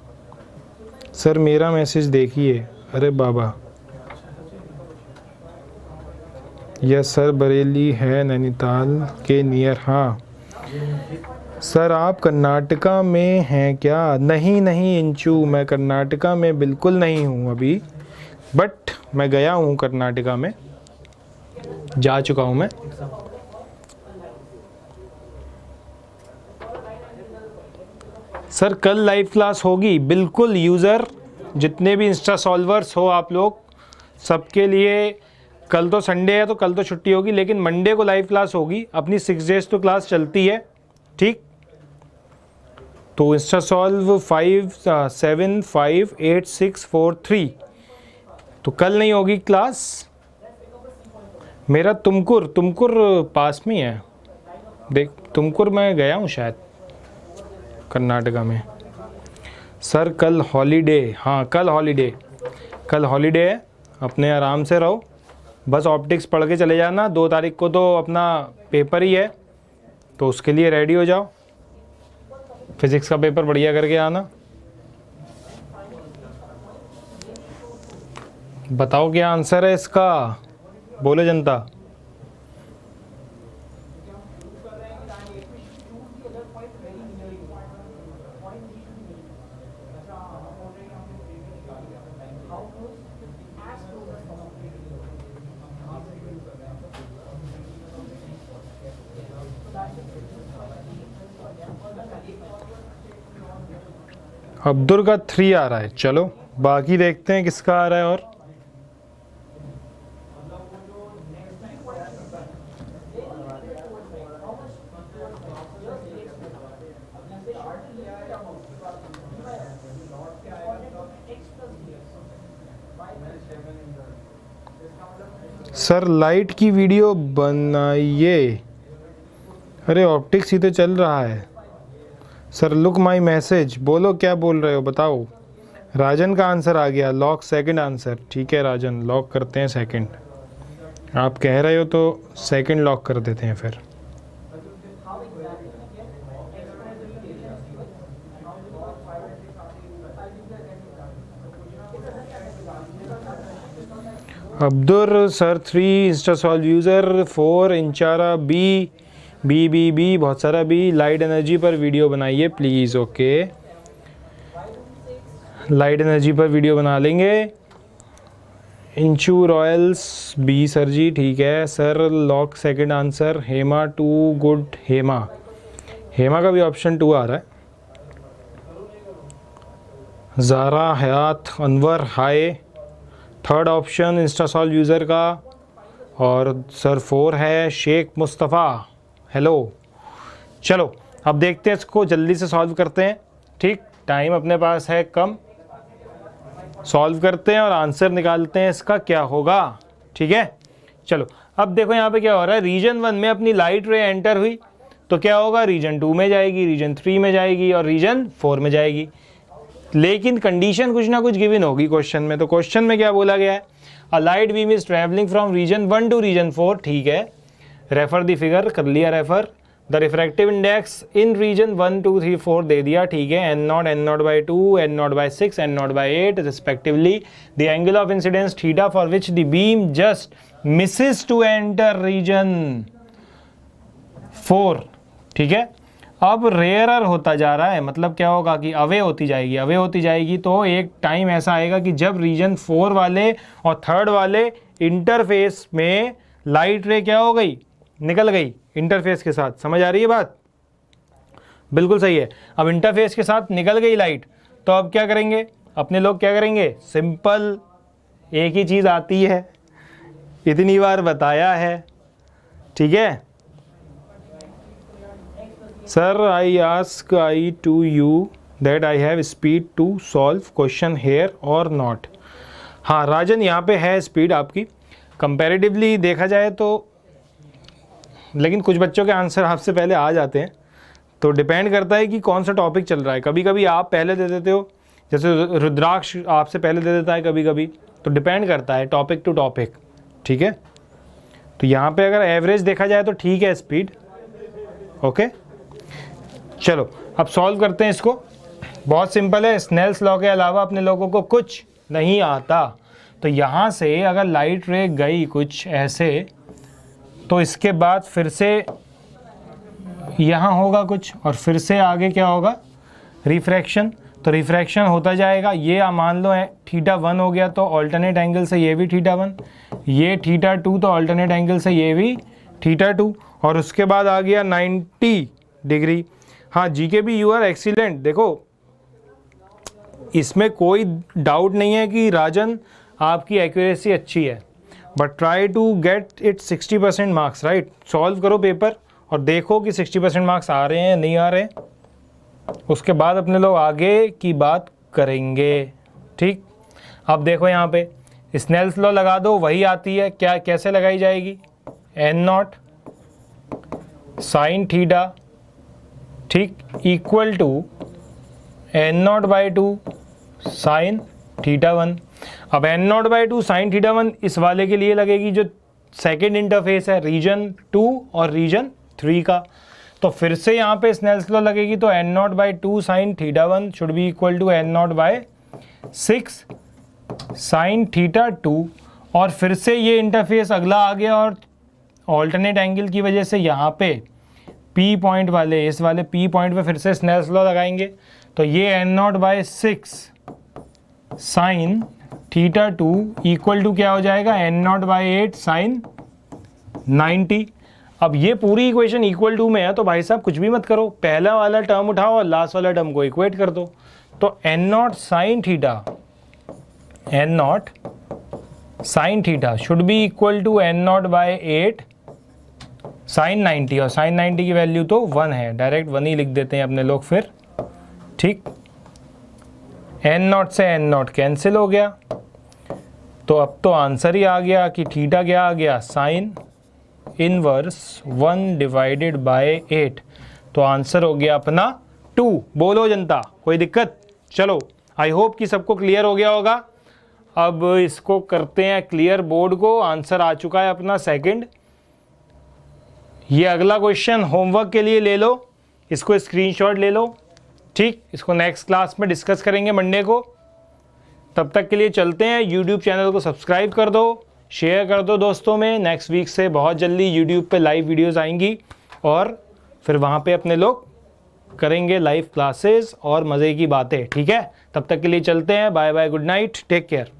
सर, मेरा मैसेज देखिए। अरे बाबा, यस सर, बरेली है नैनीताल के नियर। हाँ सर, आप कर्नाटका में हैं क्या? नहीं नहीं इंचू, मैं कर्नाटका में बिल्कुल नहीं हूँ अभी, बट मैं गया हूँ कर्नाटका में, जा चुका हूँ मैं। सर कल लाइव क्लास होगी, बिल्कुल यूज़र जितने भी इंस्टा सॉल्वर्स हो आप लोग, सबके लिए कल तो संडे है तो कल तो छुट्टी होगी, लेकिन मंडे को लाइव क्लास होगी। अपनी 6 डेज तो क्लास चलती है, ठीक। तो इंस्टा सॉल्व 5758 तो कल नहीं होगी क्लास। मेरा तुमकुर पास में है, देख तुमकुर मैं गया हूँ शायद कर्नाटका में। सर कल हॉलीडे, हाँ कल हॉलीडे है, अपने आराम से रहो, बस ऑप्टिक्स पढ़ के चले जाना। 2 तारीख को तो अपना पेपर ही है, तो उसके लिए रेडी हो जाओ, फिज़िक्स का पेपर बढ़िया करके आना। बताओ क्या आंसर है इसका, बोले जनता। अब्दुल का 3 आ रहा है, चलो बाकी देखते हैं किसका आ रहा है। और सर लाइट की वीडियो बनाइए। अरे ऑप्टिक्स ही तो चल रहा है सर। लुक माई मैसेज, बोलो क्या बोल रहे हो बताओ। राजन का आंसर आ गया, लॉक सेकंड आंसर। ठीक है राजन, लॉक करते हैं सेकंड। आप कह रहे हो तो सेकंड लॉक कर देते हैं फिर। Abdul sir 3 insta solve user 4 Inchara B बहुत सारा बी। लाइट एनर्जी पर वीडियो बनाइए प्लीज़। ओके लाइट एनर्जी पर वीडियो बना लेंगे। Inchu Royals B sir ji, ठीक है sir. Lock second answer. Hema 2 good. Hema का भी ऑप्शन 2 आ रहा है। Zara Hayat Anwar hi. Third option insta solve user का। और सर 4 है शेख मुस्तफ़ा, हेलो। चलो अब देखते हैं, इसको जल्दी से सॉल्व करते हैं। ठीक, टाइम अपने पास है कम, सॉल्व करते हैं और आंसर निकालते हैं इसका क्या होगा। ठीक है चलो अब देखो यहाँ पे क्या हो रहा है। रीजन 1 में अपनी लाइट रे एंटर हुई तो क्या होगा, रीजन 2 में जाएगी, रीजन 3 में जाएगी और रीजन 4 में जाएगी। लेकिन कंडीशन कुछ ना कुछ गिवन होगी क्वेश्चन में। तो क्वेश्चन में क्या बोला गया है, a light beam is travelling from region 1 to region 4, ठीक है, रेफर द फिगर, कर लिया refer. The refractive index in region 1 2 3 4 दे दिया, ठीक है, n0 2 n0 6 n0 8 respectively. The angle of incidence theta for which the beam just misses to enter region 4, ठीक है। अब रेयरर होता जा रहा है, मतलब क्या होगा कि अवे होती जाएगी, तो एक टाइम ऐसा आएगा कि जब रीजन 4 वाले और 3rd वाले इंटरफेस में लाइट रे क्या हो गई, निकल गई इंटरफेस के साथ। समझ आ रही है बात? बिल्कुल सही है। अब इंटरफेस के साथ निकल गई लाइट, तो अब क्या करेंगे अपने लोग, क्या करेंगे, सिंपल एक ही चीज़ आती है, इतनी बार बताया है, ठीक है। Sir I ask I to you that I have speed to solve question here और नॉट। हाँ राजन, यहाँ पे है स्पीड आपकी कंपैरेटिवली देखा जाए तो, लेकिन कुछ बच्चों के आंसर आपसे पहले आ जाते हैं, तो डिपेंड करता है कि कौन सा टॉपिक चल रहा है। कभी कभी आप पहले दे देते हो, जैसे रुद्राक्ष आपसे पहले दे देता है कभी कभी, तो डिपेंड करता है टॉपिक टू टॉपिक, ठीक है। तो यहाँ पे अगर एवरेज देखा जाए तो ठीक है स्पीड, ओके। चलो अब सॉल्व करते हैं इसको, बहुत सिंपल है। स्नेल्स लॉ के अलावा अपने लोगों को कुछ नहीं आता। तो यहाँ से अगर लाइट रे गई कुछ ऐसे, तो इसके बाद फिर से यहाँ होगा कुछ, और फिर से आगे क्या होगा, रिफ्रैक्शन। तो रिफ्रैक्शन होता जाएगा, ये मान लो है θ1 हो गया, तो ऑल्टरनेट एंगल से ये भी θ1, ये θ2, तो ऑल्टरनेट एंगल से ये भी θ2, और उसके बाद आ गया 90 डिग्री। हाँ जीके भी यू आर एक्सीलेंट। देखो इसमें कोई डाउट नहीं है कि राजन आपकी एक्यूरेसी अच्छी है, but try to get it 60% marks, right. Solve करो पेपर और देखो कि 60% मार्क्स आ रहे हैं नहीं आ रहे, उसके बाद अपने लोग आगे की बात करेंगे, ठीक। अब देखो यहाँ पे स्नेल्स लॉ लगा दो, वही आती है, क्या कैसे लगाई जाएगी, n0 साइन थीटा, ठीक, इक्वल टू n02 साइन θ1। अब n02 साइन θ1 इस वाले के लिए लगेगी जो सेकेंड इंटरफेस है रीजन 2 और रीजन 3 का। तो फिर से यहाँ पे स्नेल्स लॉ लगेगी, तो n02 sine θ1 should be equal to n06 sine θ2, और फिर से ये इंटरफेस अगला आ गया, और ऑल्टरनेट एंगल की वजह से यहाँ पे P पॉइंट वाले, इस वाले P पॉइंट पे फिर से स्नेल्स लॉ लगाएंगे, तो ये n06 साइन θ2 इक्वल टू क्या हो जाएगा, n08 साइन 90। अब ये पूरी इक्वेशन इक्वल टू में है, तो भाई साहब कुछ भी मत करो, पहला वाला टर्म उठाओ और लास्ट वाला टर्म को इक्वेट कर दो। तो n0 sine theta, n0 sine theta should be equal to n08 sine 90, और साइन 90 की वैल्यू तो 1 है, डायरेक्ट 1 ही लिख देते हैं अपने लोग फिर, ठीक। n0 से n0 कैंसिल हो गया, तो अब तो आंसर ही आ गया कि थीटा क्या आ गया, साइन इनवर्स 1 डिवाइडेड बाय 8। तो आंसर हो गया अपना 2। बोलो जनता, कोई दिक्कत? चलो आई होप कि सबको क्लियर हो गया होगा। अब इसको करते हैं क्लियर बोर्ड को। आंसर आ चुका है अपना सेकंड। ये अगला क्वेश्चन होमवर्क के लिए ले लो, इसको स्क्रीनशॉट ले लो, ठीक। इसको नेक्स्ट क्लास में डिस्कस करेंगे मंडे को। तब तक के लिए चलते हैं। यूट्यूब चैनल को सब्सक्राइब कर दो, शेयर कर दो दोस्तों में। नेक्स्ट वीक से बहुत जल्दी यूट्यूब पे लाइव वीडियोस आएंगी, और फिर वहाँ पे अपने लोग करेंगे लाइव क्लासेस और मज़े की बातें, ठीक है। तब तक के लिए चलते हैं। Bye bye, good night, take care.